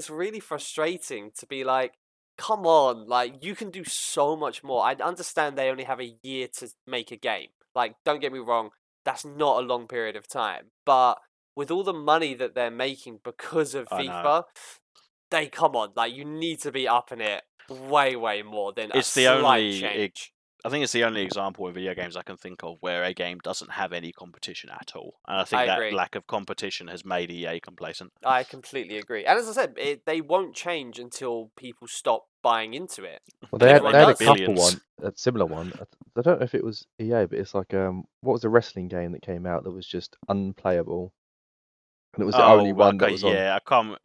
really frustrating to be like, come on, you can do so much more. I understand they only have a year to make a game. Don't get me wrong, that's not a long period of time, but with all the money that they're making because of FIFA. Come on, you need to be upping it way, way more than a slight change. I think it's the only example in video games I can think of where a game doesn't have any competition at all. And I think that lack of competition has made EA complacent. I completely agree. And as I said, they won't change until people stop buying into it. Well, they had a couple a similar one. I don't know if it was EA, but it's like, what was the wrestling game that came out that was just unplayable? And it was the only one that was on. Yeah, I can't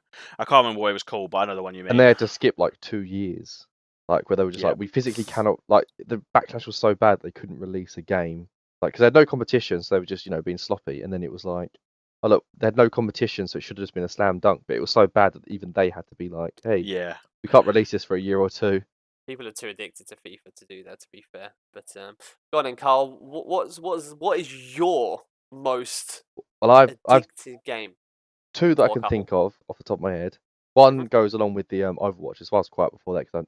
remember what it was called, but I know the one you mean. And they had to skip 2 years, where they were just we physically cannot. The backlash was so bad they couldn't release a game, because they had no competition, so they were just being sloppy. And then it was oh look, they had no competition, so it should have just been a slam dunk. But it was so bad that even they had to be hey, we can't release this for a year or two. People are too addicted to FIFA to do that, to be fair. But go on then, Carl. What is your most addictive game? Two that I can think of off the top of my head. One goes along with the Overwatch. As well as quiet before that, because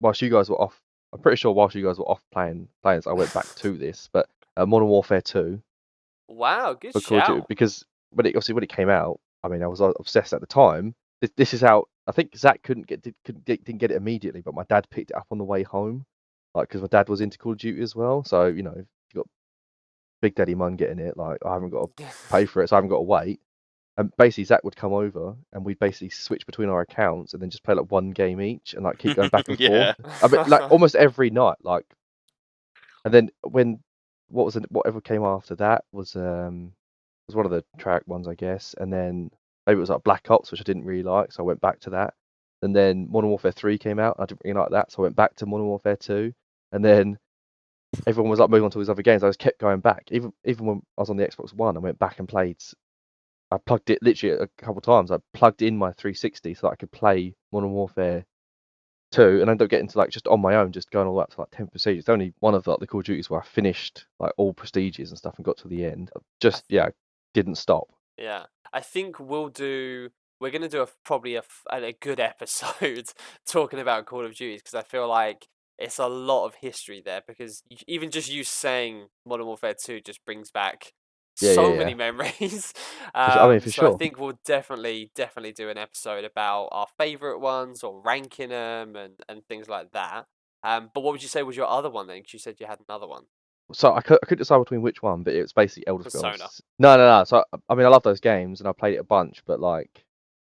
whilst you guys were off, I'm pretty sure whilst you guys were off playing, so I went back to this. But Modern Warfare 2. Wow, good shout. Because when it came out, I was obsessed at the time. This is how I think Zach didn't get it immediately, but my dad picked it up on the way home, because my dad was into Call of Duty as well. So you got Big Daddy Mun getting it. I haven't got to pay for it, so I haven't got to wait. And basically, Zach would come over, and we'd basically switch between our accounts, and then just play one game each, and keep going back and forth. Almost every night. And then whatever came after that was one of the track ones, I guess. And then maybe it was Black Ops, which I didn't really like, so I went back to that. And then Modern Warfare 3 came out, and I didn't really like that, so I went back to Modern Warfare 2. And then everyone was moving on to these other games. I just kept going back. Even when I was on the Xbox One, I went back and played I plugged it literally a couple of times. I plugged in my 360 so that I could play Modern Warfare 2, and I ended up getting to like just on my own, just going all the way up to like 10 prestiges. It's only one of the Call of Duties where I finished like all prestiges and stuff and got to the end. Just didn't stop. Yeah, I think we're going to do probably a good episode talking about Call of Duty, because I feel like it's a lot of history there, because even just you saying Modern Warfare 2 just brings back so many memories. For So sure. I think we'll definitely do an episode about our favorite ones or ranking them and things like that. But what would you say was your other one then? Because you said you had another one. So I couldn't decide between which one, but it was basically Elder Persona. Scrolls. No. So I mean, I love those games and I played it a bunch, but like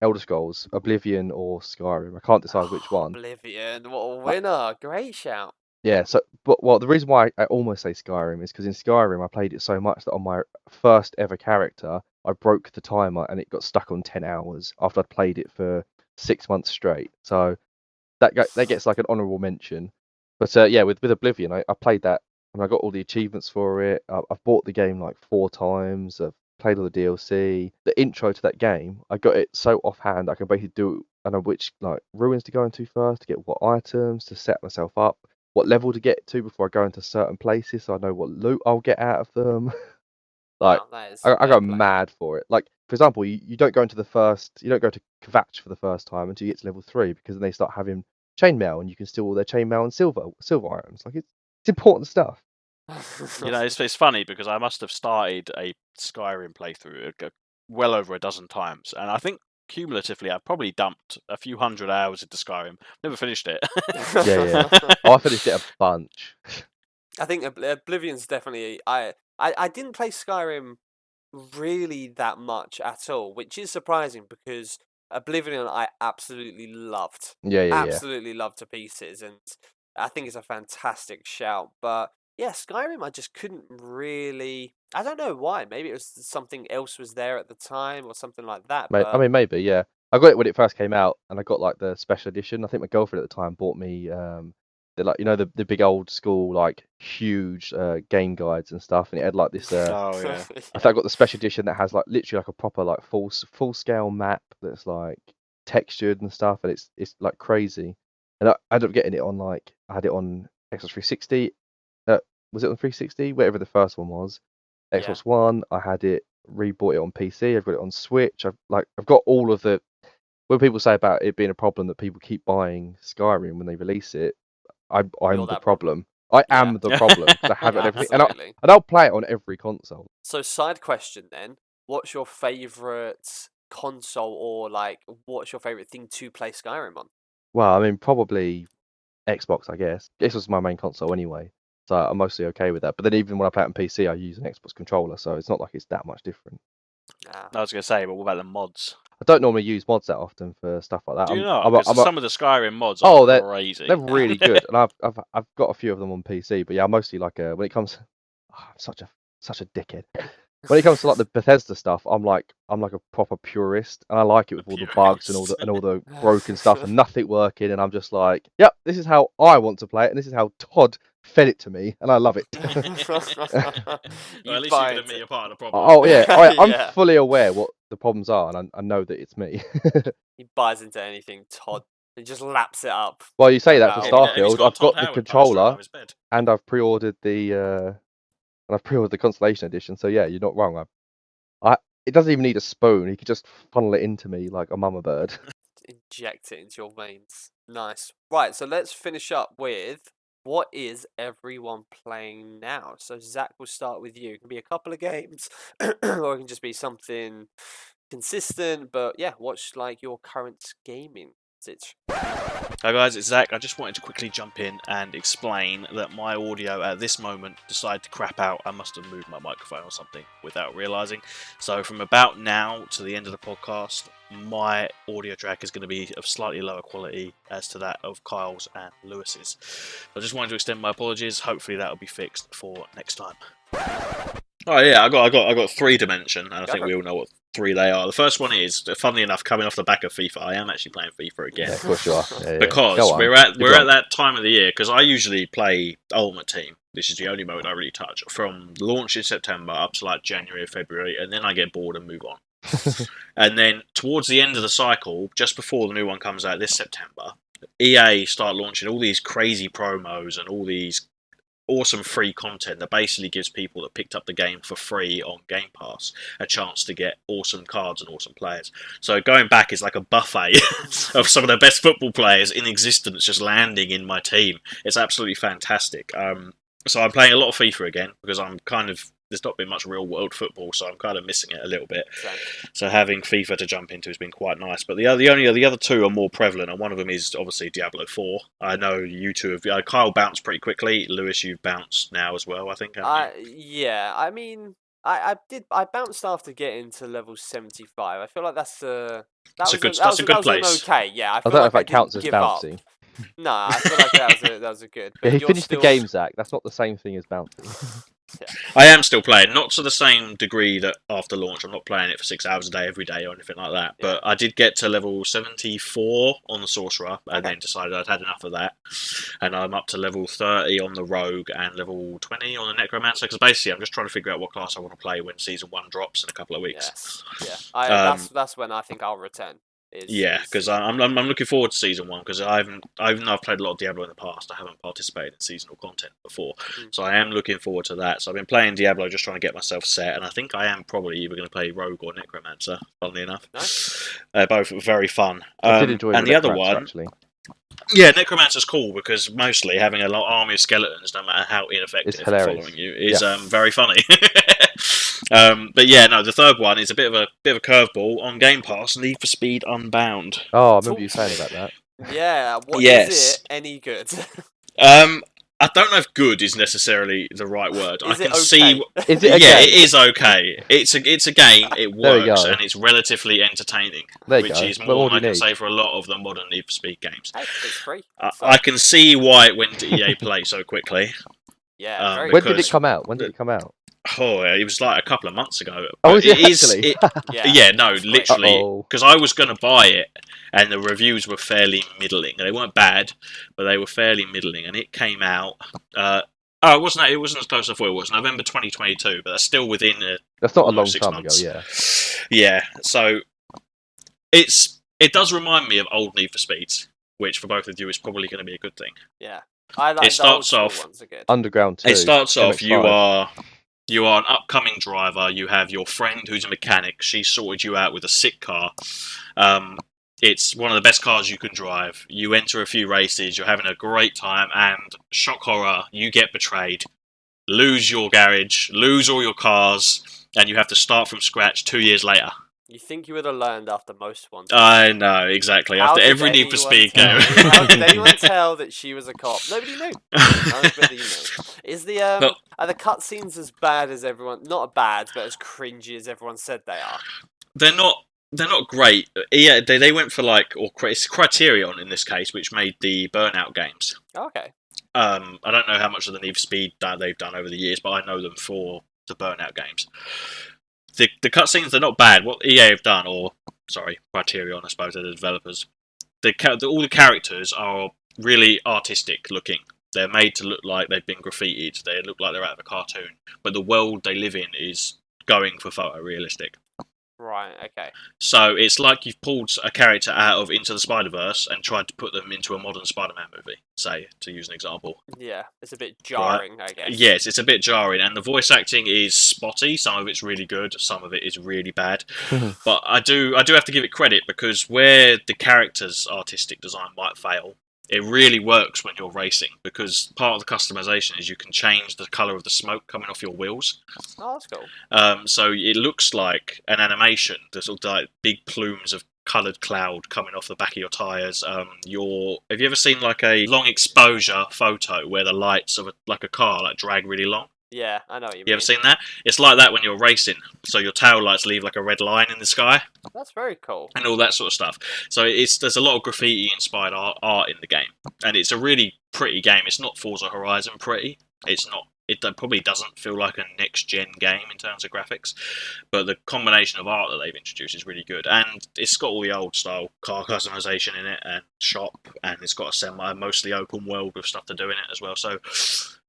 Elder Scrolls, Oblivion, or Skyrim, I can't decide which one. Oblivion, what a winner! Great shout. Yeah. So, the reason why I almost say Skyrim is because in Skyrim I played it so much that on my first ever character I broke the timer and it got stuck on 10 hours after I'd played it for 6 months straight. So that gets like an honourable mention. But with Oblivion, I played that and I got all the achievements for it. I've bought the game like 4 times. I've played all the DLC. The intro to that game, I got it so offhand. I can basically do. I know which like ruins to go into first, to get what items to set myself up, what level to get to before I go into certain places, so I know what loot I'll get out of them. Like Wow, that is I fair got play. mad for it. Like for example, you don't go into you don't go to Kvatch for the first time until you get to level 3, because then they start having chainmail and you can steal all their chainmail and silver items. Like it's important stuff. You know, it's funny because I must have started a Skyrim playthrough well over a dozen times, and I think cumulatively I've probably dumped a few hundred hours into Skyrim. Never finished it. Yeah. Oh, I finished it a bunch. I think Oblivion's definitely. I didn't play Skyrim really that much at all, which is surprising because Oblivion I absolutely loved. Yeah. Absolutely loved to pieces, and I think it's a fantastic shout. But yeah, Skyrim I just couldn't really. I don't know why. Maybe it was something else was there at the time or something like that. I But mean, maybe, yeah. I got it when it first came out, and I got like the special edition. I think my girlfriend at the time bought me like the big old school like huge game guides and stuff, and it had like this. Oh yeah. I think I got the special edition that has like literally like a proper like full scale map that's like textured and stuff, and it's like crazy. And I ended up getting it on like I had it on Xbox 360. Was it on 360? Whatever the first one was. Xbox One. I had it. Rebought it on PC. I've got it on Switch. I've got all of the. When people say about it being a problem that people keep buying Skyrim when they release it, I'm the problem. I am the problem because I have it on everything, absolutely. and I'll play it on every console. So, side question then: what's your favorite console, or like, what's your favorite thing to play Skyrim on? Well, I mean, probably Xbox, I guess. This was my main console anyway, so I'm mostly okay with that. But then even when I play it on PC, I use an Xbox controller, so it's not like it's that much different. I was going to say, but what about the mods? I don't normally use mods that often for stuff like that. Do you not? Some of the Skyrim mods are crazy. They're really good, and I've got a few of them on PC. But yeah, mostly like when it comes, I'm such a dickhead. When it comes to like the Bethesda stuff, I'm like a proper purist, and I like it with all the bugs and all the broken stuff and nothing working. And I'm just like, yep, this is how I want to play it, and this is how Todd fed it to me, and I love it. Well, at least you can admit you're part of the problem. Oh yeah, I'm fully aware what the problems are, and I know that it's me. He buys into anything, Todd. He just laps it up. Well, you say that for Starfield. I've got the controller, bed. and I've pre-ordered the Constellation Edition. So yeah, you're not wrong. It doesn't even need a spoon. You could just funnel it into me like a mama bird. Inject it into your veins. Nice. Right, so let's finish up with what is everyone playing now? So Zach, we'll start with you. It can be a couple of games, or it can just be something consistent. But yeah, what's like your current gaming situation? Hi guys, it's Zach. I just wanted to quickly jump in and explain that my audio at this moment decided to crap out. I must have moved my microphone or something without realising. So from about now to the end of the podcast, my audio track is going to be of slightly lower quality as to that of Kyle's and Lewis's. I just wanted to extend my apologies. Hopefully that will be fixed for next time. Oh yeah, I got 3 Dimension, and I think we all know what 3 they are. The first one is, funnily enough, coming off the back of FIFA. I am actually playing FIFA again. Yeah, of course you are. Yeah. Because we're at that time of the year. Because I usually play Ultimate Team. This is the only mode I really touch from launch in September up to like January or February, and then I get bored and move on. And then towards the end of the cycle, just before the new one comes out this September, EA start launching all these crazy promos and all these awesome free content that basically gives people that picked up the game for free on Game Pass a chance to get awesome cards and awesome players. So going back is like a buffet of some of the best football players in existence just landing in my team. It's absolutely fantastic. So I'm playing a lot of FIFA again because there's not been much real world football, so I'm kind of missing it a little bit. Right. So having FIFA to jump into has been quite nice. But the other two are more prevalent, and one of them is obviously Diablo 4. I know you two have. Kyle bounced pretty quickly. Lewis, you've bounced now as well, I think. Yeah. I mean, I bounced after getting to level 75. I feel like that's a good place. Okay, yeah. I I feel don't know like if that I counts didn't as give up. bouncing. No, I feel like that was a good. Yeah, But he you're finished still... the game, Zach. That's not the same thing as bouncing. Yeah. I am still playing, not to the same degree that after launch. I'm not playing it for 6 hours a day every day or anything like that. Yeah. But I did get to level 74 on the Sorcerer, and then decided I'd had enough of that. And I'm up to level 30 on the Rogue and level 20 on the Necromancer. Because basically, I'm just trying to figure out what class I want to play when Season 1 drops in a couple of weeks. Yes. Yeah. That's when I think I'll return. Because I'm looking forward to Season 1 because even though I've played a lot of Diablo in the past, I haven't participated in seasonal content before. So I am looking forward to that. So I've been playing Diablo just trying to get myself set, and I think I am probably either going to play Rogue or Necromancer, funnily enough. Nice. They're both very fun. I did enjoy and the other one, actually. Yeah, Necromancer's cool because mostly having a army of skeletons, no matter how ineffective following you, is very funny. But yeah, no, the third one is a bit of a curveball on Game Pass. Need for Speed Unbound. Oh, I remember you saying about that. Yeah. Is it any good? I don't know if good is necessarily the right word. Is I can it okay? see. Is it yeah, it is okay. It's a game. It works go. and it's relatively entertaining, which is more than I can say for a lot of the modern Need for Speed games. Hey, it's free. I can see why it went to EA Play so quickly. Yeah. When did it come out? Oh, it was like a couple of months ago. Oh, is it actually? Yeah, no, literally. Because I was going to buy it, and the reviews were fairly middling. They weren't bad, but they were fairly middling. And it came out. It wasn't as close as I thought it was. November 2022, but that's still within. That's not a long 6 time months. ago. Yeah. Yeah. So it does remind me of old Need for Speeds, which for both of you is probably going to be a good thing. Yeah. I like it starts off ones are good. Underground 2. It starts off. MX5. You are an upcoming driver. You have your friend who's a mechanic. She sorted you out with a sick car. It's one of the best cars you can drive. You enter a few races. You're having a great time. And shock horror, you get betrayed. Lose your garage. Lose all your cars. And you have to start from scratch 2 years later. You think you would have learned after most ones. I know, exactly. After every Need for Speed game. How did anyone tell that she was a cop? Nobody knew. Nobody knew. Is are the cutscenes as bad as everyone? Not bad, but as cringy as everyone said they are. They're not great. Yeah, they went for it's Criterion in this case, which made the Burnout games. Okay. I don't know how much of the Need for Speed that they've done over the years, but I know them for the Burnout games. The cutscenes, they're not bad. What EA have done, Criterion, I suppose, they're the developers. All the characters are really artistic looking. They're made to look like they've been graffitied. They look like they're out of a cartoon. But the world they live in is going for photorealistic. Right, okay. So it's like you've pulled a character out of Into the Spider-Verse and tried to put them into a modern Spider-Man movie, say, to use an example. Yeah, it's a bit jarring, I guess. Yes, it's a bit jarring, and the voice acting is spotty. Some of it's really good, some of it is really bad. But I do have to give it credit, because where the character's artistic design might fail, it really works when you're racing, because part of the customization is you can change the colour of the smoke coming off your wheels. Oh, that's cool. So it looks like an animation. There's all like big plumes of coloured cloud coming off the back of your tyres. Have you ever seen like a long exposure photo where the lights of a car drag really long? Yeah, I know what you mean. You ever seen that? It's like that when you're racing. So your tail lights leave like a red line in the sky. That's very cool. And all that sort of stuff. So there's a lot of graffiti-inspired art in the game. And it's a really pretty game. It's not Forza Horizon pretty. It's not it probably doesn't feel like a next-gen game in terms of graphics, but the combination of art that they've introduced is really good. And it's got all the old-style car customization in it, and shop, and it's got a mostly open world with stuff to do in it as well. So,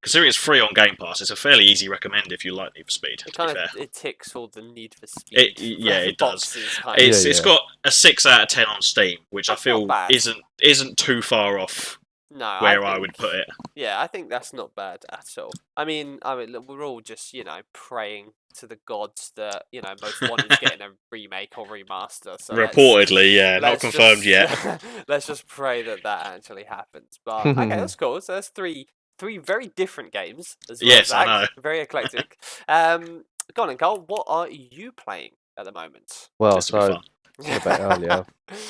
considering it's free on Game Pass, it's a fairly easy recommend if you like Need for Speed, It to be kind fair. of it ticks all the Need for Speed. It does. boxes, kind of. It's got a 6 out of 10 on Steam, which That's I feel not bad. isn't too far off No, where I think, would put it. Yeah, I think that's not bad at all. I mean, look, we're all just praying to the gods that Most Wanted's getting a remake or remaster. So Reportedly, yeah, not confirmed yet. Let's just pray that actually happens. But okay, that's cool. So that's three very different games as well. Yes, Zach. I know. Very eclectic. Go on, then, Carl. What are you playing at the moment? Well, This will be so fun. I said about earlier,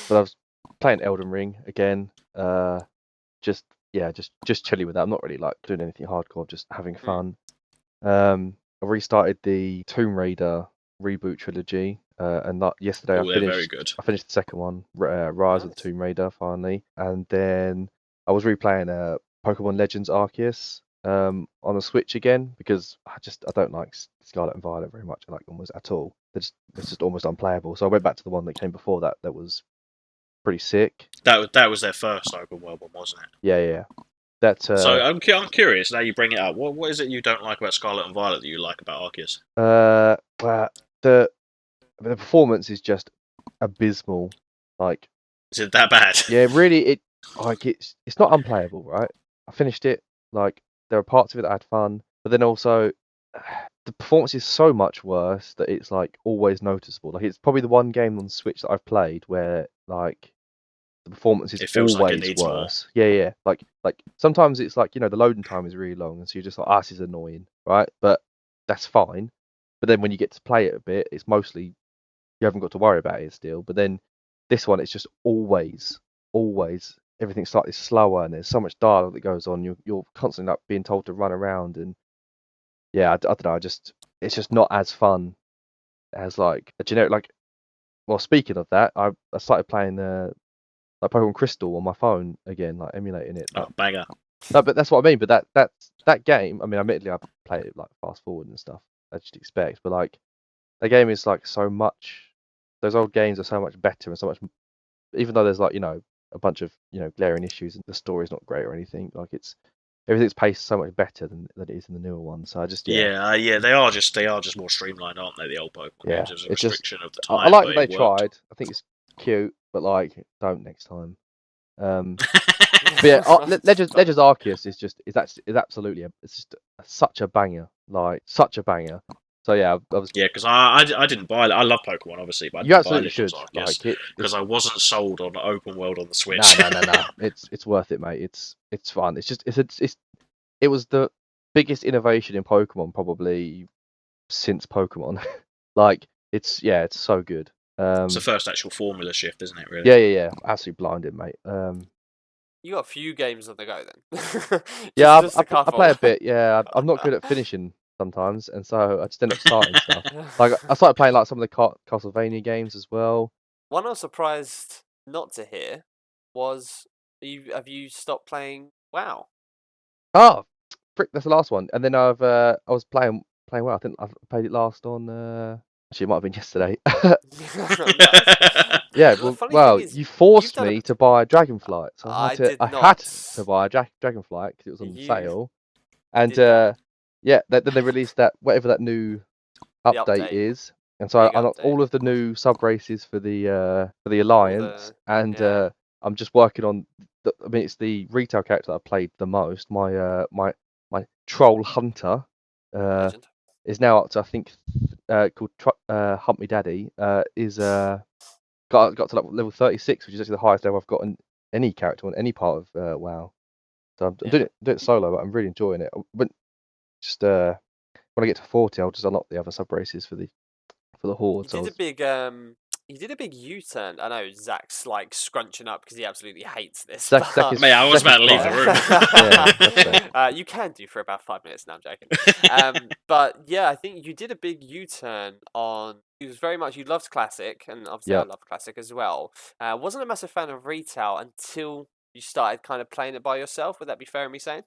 but I was playing Elden Ring again. Just chilling with that. I'm not really like doing anything hardcore, just having fun. I restarted the Tomb Raider reboot trilogy, and yesterday Oh, they're very good. I finished the second one, Rise of the Nice. Tomb Raider, finally, and then I was replaying Pokemon Legends Arceus on the Switch again because I don't like Scarlet and Violet very much. I like them almost at all. It's just almost unplayable. So I went back to the one that came before that. That was pretty sick. That was their first open world one, wasn't it? Yeah. That. So I'm curious. Now you bring it up. What is it you don't like about Scarlet and Violet that you like about Arceus? Well, the performance is just abysmal. Like, Is it that bad? yeah, really, it's not unplayable, right? I finished it. Like, there are parts of it that I had fun, but then also the performance is so much worse that it's like always noticeable. Like, it's probably the one game on Switch that I've played where like the performance is It feels like it always needs more. worse. Yeah. Like sometimes it's like the loading time is really long, and so you're just like, this is annoying, right? But that's fine. But then when you get to play it a bit, it's mostly you haven't got to worry about it still. But then this one, it's just always everything's slightly slower, and there's so much dialogue that goes on. You're constantly like being told to run around, and yeah, I don't know. It's just not as fun as like a generic like. Well, speaking of that, I started playing like Pokemon Crystal on my phone again, like emulating it. Oh, banger. No, but that's what I mean. But that game, I mean, admittedly, I played it like fast forward and stuff, as you'd expect. But like, that game is like so much. Those old games are so much better and so much. Even though there's like a bunch of glaring issues and the story's not great or anything, like everything's paced so much better than it is in the newer one. So I just Yeah, they are just more streamlined, aren't they? The old Pokemon games. There's a it's just restriction of the I time. like but that they it worked. tried. I think it's cute, but like don't next time. But yeah, Legends Arceus is absolutely it's just such a banger, like such a banger. So yeah, I was. Yeah, because I didn't buy it. I love Pokemon, obviously, but I You didn't buy absolutely should Legends like Arceus it. because I wasn't sold on open world on the Switch. No. It's worth it, mate. It's fun. It was the biggest innovation in Pokemon probably since Pokemon. Like it's so good. It's the first actual formula shift, isn't it? Really? Yeah. Absolutely blinded, mate. You got a few games on the go then. Yeah, Just I a couple. play a bit. Yeah, I'm not good at finishing sometimes, and so I just end up starting stuff. Like I started playing like some of the Castlevania games as well. One I was surprised not to hear was have you stopped playing WoW? Oh, frick, that's the last one. And then I was playing well. I think I played it last on. Actually, it might have been yesterday. Nice. Yeah, The funny well, thing is, you forced done me to buy Dragonflight, so I I did had not. to buy Dragonflight because it was on You sale. And did not. yeah, then they released that whatever that new update update. is, and so I Big unlocked update. all of the new sub races for the Alliance, and yeah. I'm just working on. I mean, it's the retail character that I played the most. My Troll Hunter Legend. is now up to I think called Hunt Me Daddy is got to like level 36, which is actually the highest level I've got in any character on any part of WoW. So I'm doing it solo, but I'm really enjoying it. But just when I get to 40, I'll just unlock the other sub races for the Horde. You did a big U-turn. I know Zach's like scrunching up because he absolutely hates this. Zach but- is- Mate, I was about to leave Zach the is room. Yeah, that's fair. You can do for about 5 minutes now, I'm joking. But yeah, I think you did a big U-turn on. It was very much you loved classic, and obviously I Yep. love classic as well. Wasn't a massive fan of retail until you started kind of playing it by yourself. Would that be fair in me saying?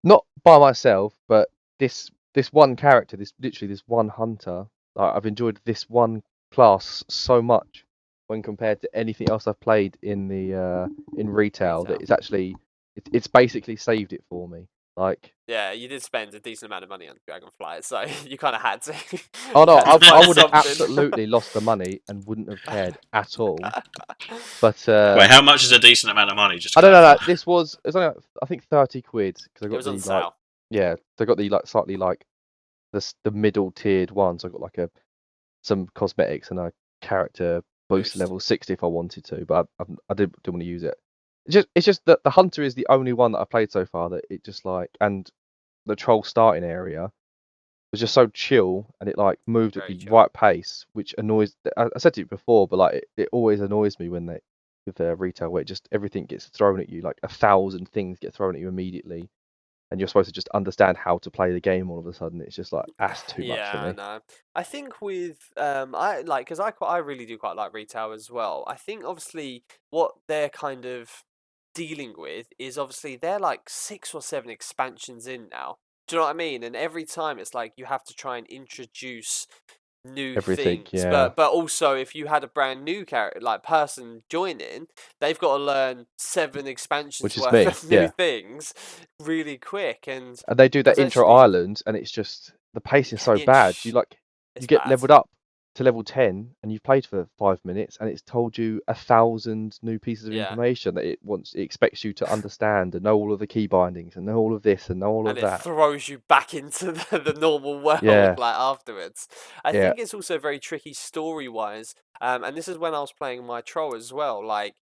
Not by myself, but this one character, this one hunter, I've enjoyed this one class so much when compared to anything else I've played in the in retail that it's actually it's basically saved it for me. Like, Yeah, you did spend a decent amount of money on Dragonflight, so you kind of had to. oh no, You had to I find would have something. absolutely lost the money and wouldn't have cared at all. But Wait, how much is a decent amount of money? Just to I don't know. clarify. It was only I think 30 quid because I It got was on the sale. yeah, they got the slightly the middle tiered ones. I got like some cosmetics and a character boost level 60 if I wanted to, but I didn't want to use it. It's just that the hunter is the only one that I've played so far that it just and the troll starting area was just so chill and it like moved at Very the chill. right pace, which annoys. I said to you before, but like it always annoys me when with retail where just everything gets thrown at you, like 1,000 things get thrown at you immediately, and you're supposed to just understand how to play the game all of a sudden. It's just like that's too much for Yeah, me. no. I think with I like because I really do quite like retail as well. I think obviously what they're kind of dealing with is obviously they're like 6 or 7 expansions in now. Do you know what I mean? And every time it's like you have to try and introduce new Everything, things, yeah. but also if you had a brand new character like person joining, they've got to learn 7 expansions Which is worth me, of new yeah. things really quick. And And they do I was that intro actually island, and it's just the pace is yeah, so bad. You it's get bad. leveled up to level 10, and you've played for 5 minutes, and it's told you 1,000 new pieces of Yeah. information that it expects you to understand and know all of the key bindings and know all of this and know all of And it that. throws you back into the normal world Yeah, like afterwards. I yeah. think it's also very tricky story wise. And this is when I was playing my troll as well. Like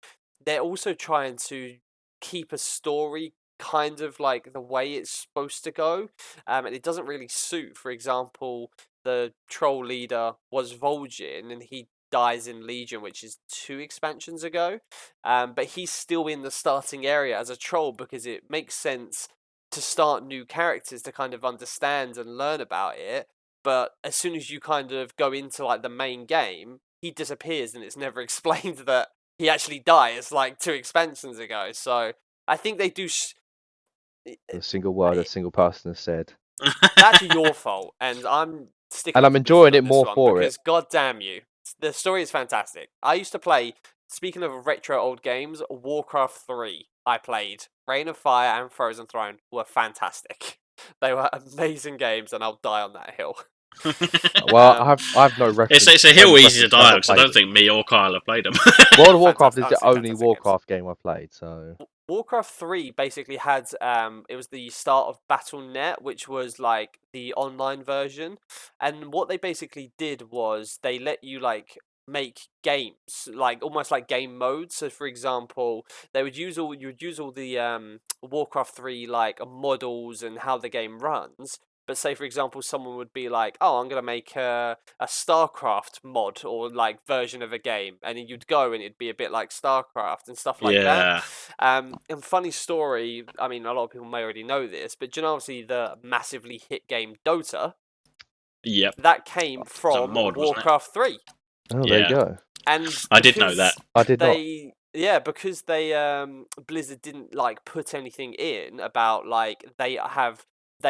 they're also trying to keep a story kind of like the way it's supposed to go. And it doesn't really suit. For example, the troll leader was Vol'jin and he dies in Legion, which is 2 expansions ago. But he's still in the starting area as a troll because it makes sense to start new characters to kind of understand and learn about it. But as soon as you kind of go into like the main game, he disappears and it's never explained that he actually dies like 2 expansions ago. So I think they do. A single word a single person has said. That's your fault, and I'm sticking And up I'm for Blizzard enjoying on it this more one for it. because god damn you, the story is fantastic. I used to play. Speaking of retro old games, Warcraft 3 I played. Reign of Fire and Frozen Throne were fantastic. They were amazing games, and I'll die on that hill. Well, I've no reference. It's a hill only easy to reference 'cause I've die on not because I played don't it. think me or Kyle have played them. World of Warcraft is the Honestly, only fantastic games. Warcraft game I've played, so Warcraft 3 basically had it was the start of Battle.net, which was like the online version. And what they basically did was they let you like make games, like almost like game modes. So for example, you would use all the Warcraft 3 like models and how the game runs. But say for example, someone would be like, "Oh, I'm gonna make a StarCraft mod or like version of a game," and then you'd go and it'd be a bit like StarCraft and stuff like that. Yeah. And funny story, I mean, a lot of people may already know this, but you know, obviously the massively hit game Dota, Yep. that came It's a from mod, wasn't it? Warcraft 3. oh, there you Yeah. go. And I did know that. I did not. because they Blizzard didn't like put anything in about like they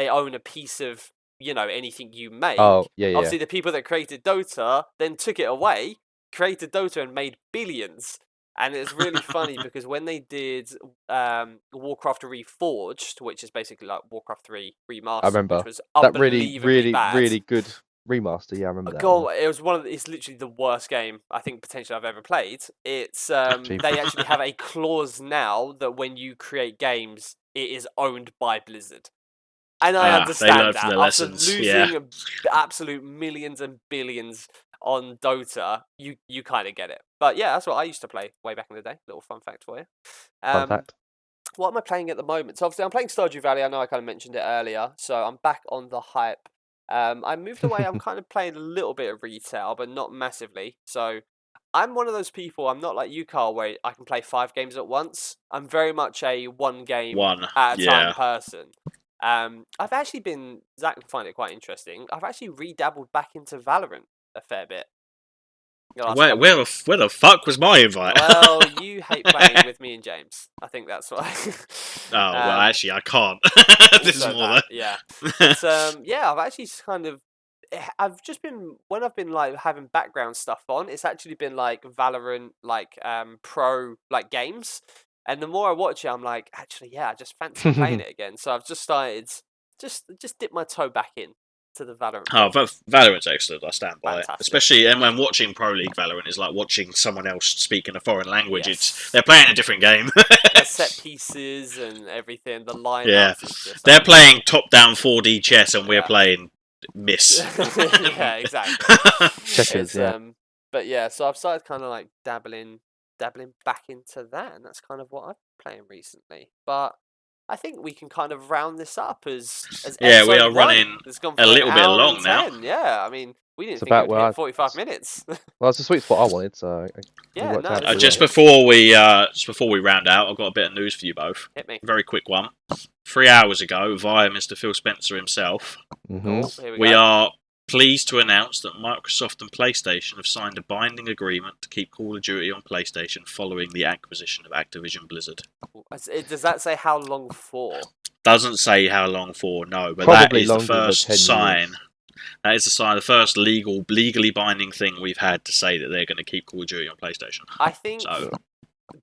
own a piece of, you know, anything you make. Oh, yeah. Obviously the people that created Dota then took it away, created Dota and made billions. And it's really funny because when they did Warcraft Reforged, which is basically like Warcraft 3 I Remastered, remember which was that really, unbelievably bad. really good remaster. Yeah, I remember that God, one. it was it's literally the worst game I think potentially I've ever played. It's Jeez. they actually have a clause now that when you create games, it is owned by Blizzard. And I They understand learned that from their after lessons. Yeah. losing absolute millions and billions on Dota, you kind of get it. But yeah, that's what I used to play way back in the day. Little fun fact for you. Fun fact. What am I playing at the moment? So obviously I'm playing Stardew Valley. I know I kind of mentioned it earlier, so I'm back on the hype. I moved away. I'm kind of playing a little bit of retail, but not massively. So I'm one of those people. I'm not like you, Carl, where I can play 5 games at once. I'm very much a one game One. at a time Yeah. person. I've actually been Zach will find it quite interesting. I've actually redabbled back into Valorant a fair bit. Where the fuck was my invite? Well, you hate playing with me and James. I think that's why. Well, actually, I can't. This is Also more that, yeah. But I've actually kind of, I've just been when I've been like having background stuff on, it's actually been like Valorant, like pro like games, and the more I watch it, I'm like, actually, yeah, I just fancy playing it again. So I've just started, just dip my toe back in to the Valorant. Valorant's excellent. I stand by it. Fantastic. Especially and when watching Pro League Valorant is like watching someone else speaking a foreign language. Yes. They're playing a different game. The set pieces and everything, the lineups. Yeah. Is just They're playing top-down 4D chess, and we're Yeah. playing Miss. Yeah, exactly. Checkers, yeah. But yeah, so I've started kind of like dabbling back into that, and that's kind of what I've been playing recently. But I think we can kind of round this up as Yeah, we episode are one. running It's gone a for little an bit hour long and now. 10. Yeah, I mean, we didn't It's think about it would where hit 45 minutes. Well, it's the sweet spot I wanted, so Yeah, worked no, out this is Just it. before we round out, I've got a bit of news for you both. Hit me. Very quick one. 3 hours ago, via Mr. Phil Spencer himself, Mhm. Oh, here we go. are pleased to announce that Microsoft and PlayStation have signed a binding agreement to keep Call of Duty on PlayStation following the acquisition of Activision Blizzard. Does that say how long for? Doesn't say how long for, no, but Probably that is the longer than first 10 years. sign. That is the sign, the first legally binding thing we've had to say that they're going to keep Call of Duty on PlayStation. I think. So,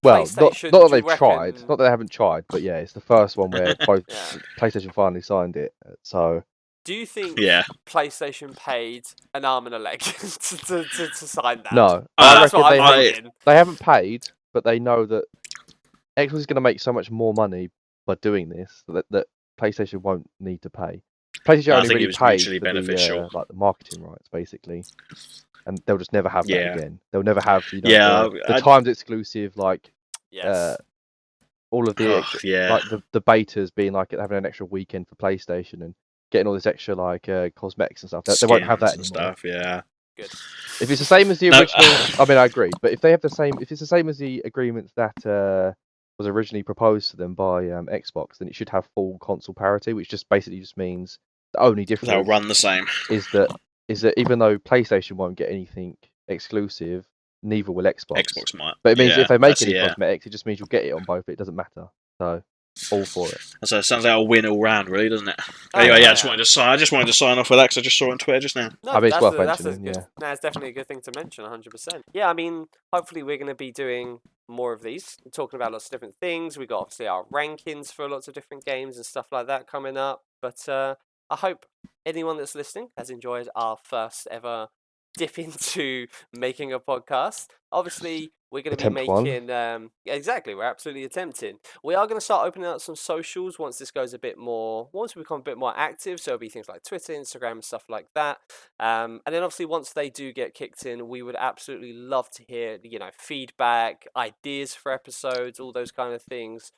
Well, PlayStation, not that do you they've tried, reckon- not that they haven't tried, but yeah, it's the first one where both Yeah. PlayStation finally signed it. So Do you think yeah. PlayStation paid an arm and a leg to sign that? no, That's I what reckon I'm they thinking. haven't paid, but they know that Xbox is going to make so much more money by doing this that PlayStation won't need to pay. PlayStation I only think it really was pays mutually for beneficial. the marketing rights, basically, and they'll just never have that Yeah. again. They'll never have Yeah, the times exclusive Yes. all of the Oh, extra, yeah. like the betas being like having an extra weekend for PlayStation and getting all this extra cosmetics and stuff. They won't have that Skins anymore. and stuff, yeah. Good. If it's the same as the No, original, I mean, I agree. But if it's the same as the agreements that was originally proposed to them by Xbox, then it should have full console parity, which just basically means the only They'll difference run the same. is that even though PlayStation won't get anything exclusive, neither will Xbox. Xbox might. But it means Yeah, if they make that's- any yeah. cosmetics, it just means you'll get it on both. It doesn't matter. So, all for it. So it sounds like a win all round, really, doesn't it? Oh, Anyway, yeah. I just wanted to sign off with that because I just saw it on Twitter just now. No, I mean, it's worth that's mentioning, good. yeah. No, it's definitely a good thing to mention, 100%. Yeah, I mean, hopefully we're going to be doing more of these, talking about lots of different things. We got obviously our rankings for lots of different games and stuff like that coming up. But I hope anyone that's listening has enjoyed our first ever dip into making a podcast. Obviously, we're going to be Attempt one. making exactly. We're absolutely attempting. We are going to start opening up some socials once this goes once we become a bit more active. So it'll be things like Twitter, Instagram, and stuff like that. And then obviously once they do get kicked in, we would absolutely love to hear feedback, ideas for episodes, all those kind of things.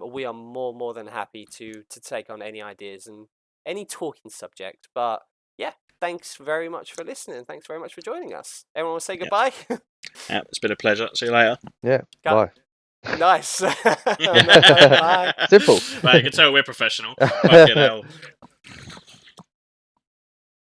We are more than happy to take on any ideas and any talking subject. But yeah, thanks very much for listening. Thanks very much for joining us. Everyone will say goodbye. Yeah, it's been a pleasure. See you later. Yeah. Cut. Bye. Nice. Bye. Simple. Right, you can tell we're professional. Fucking hell.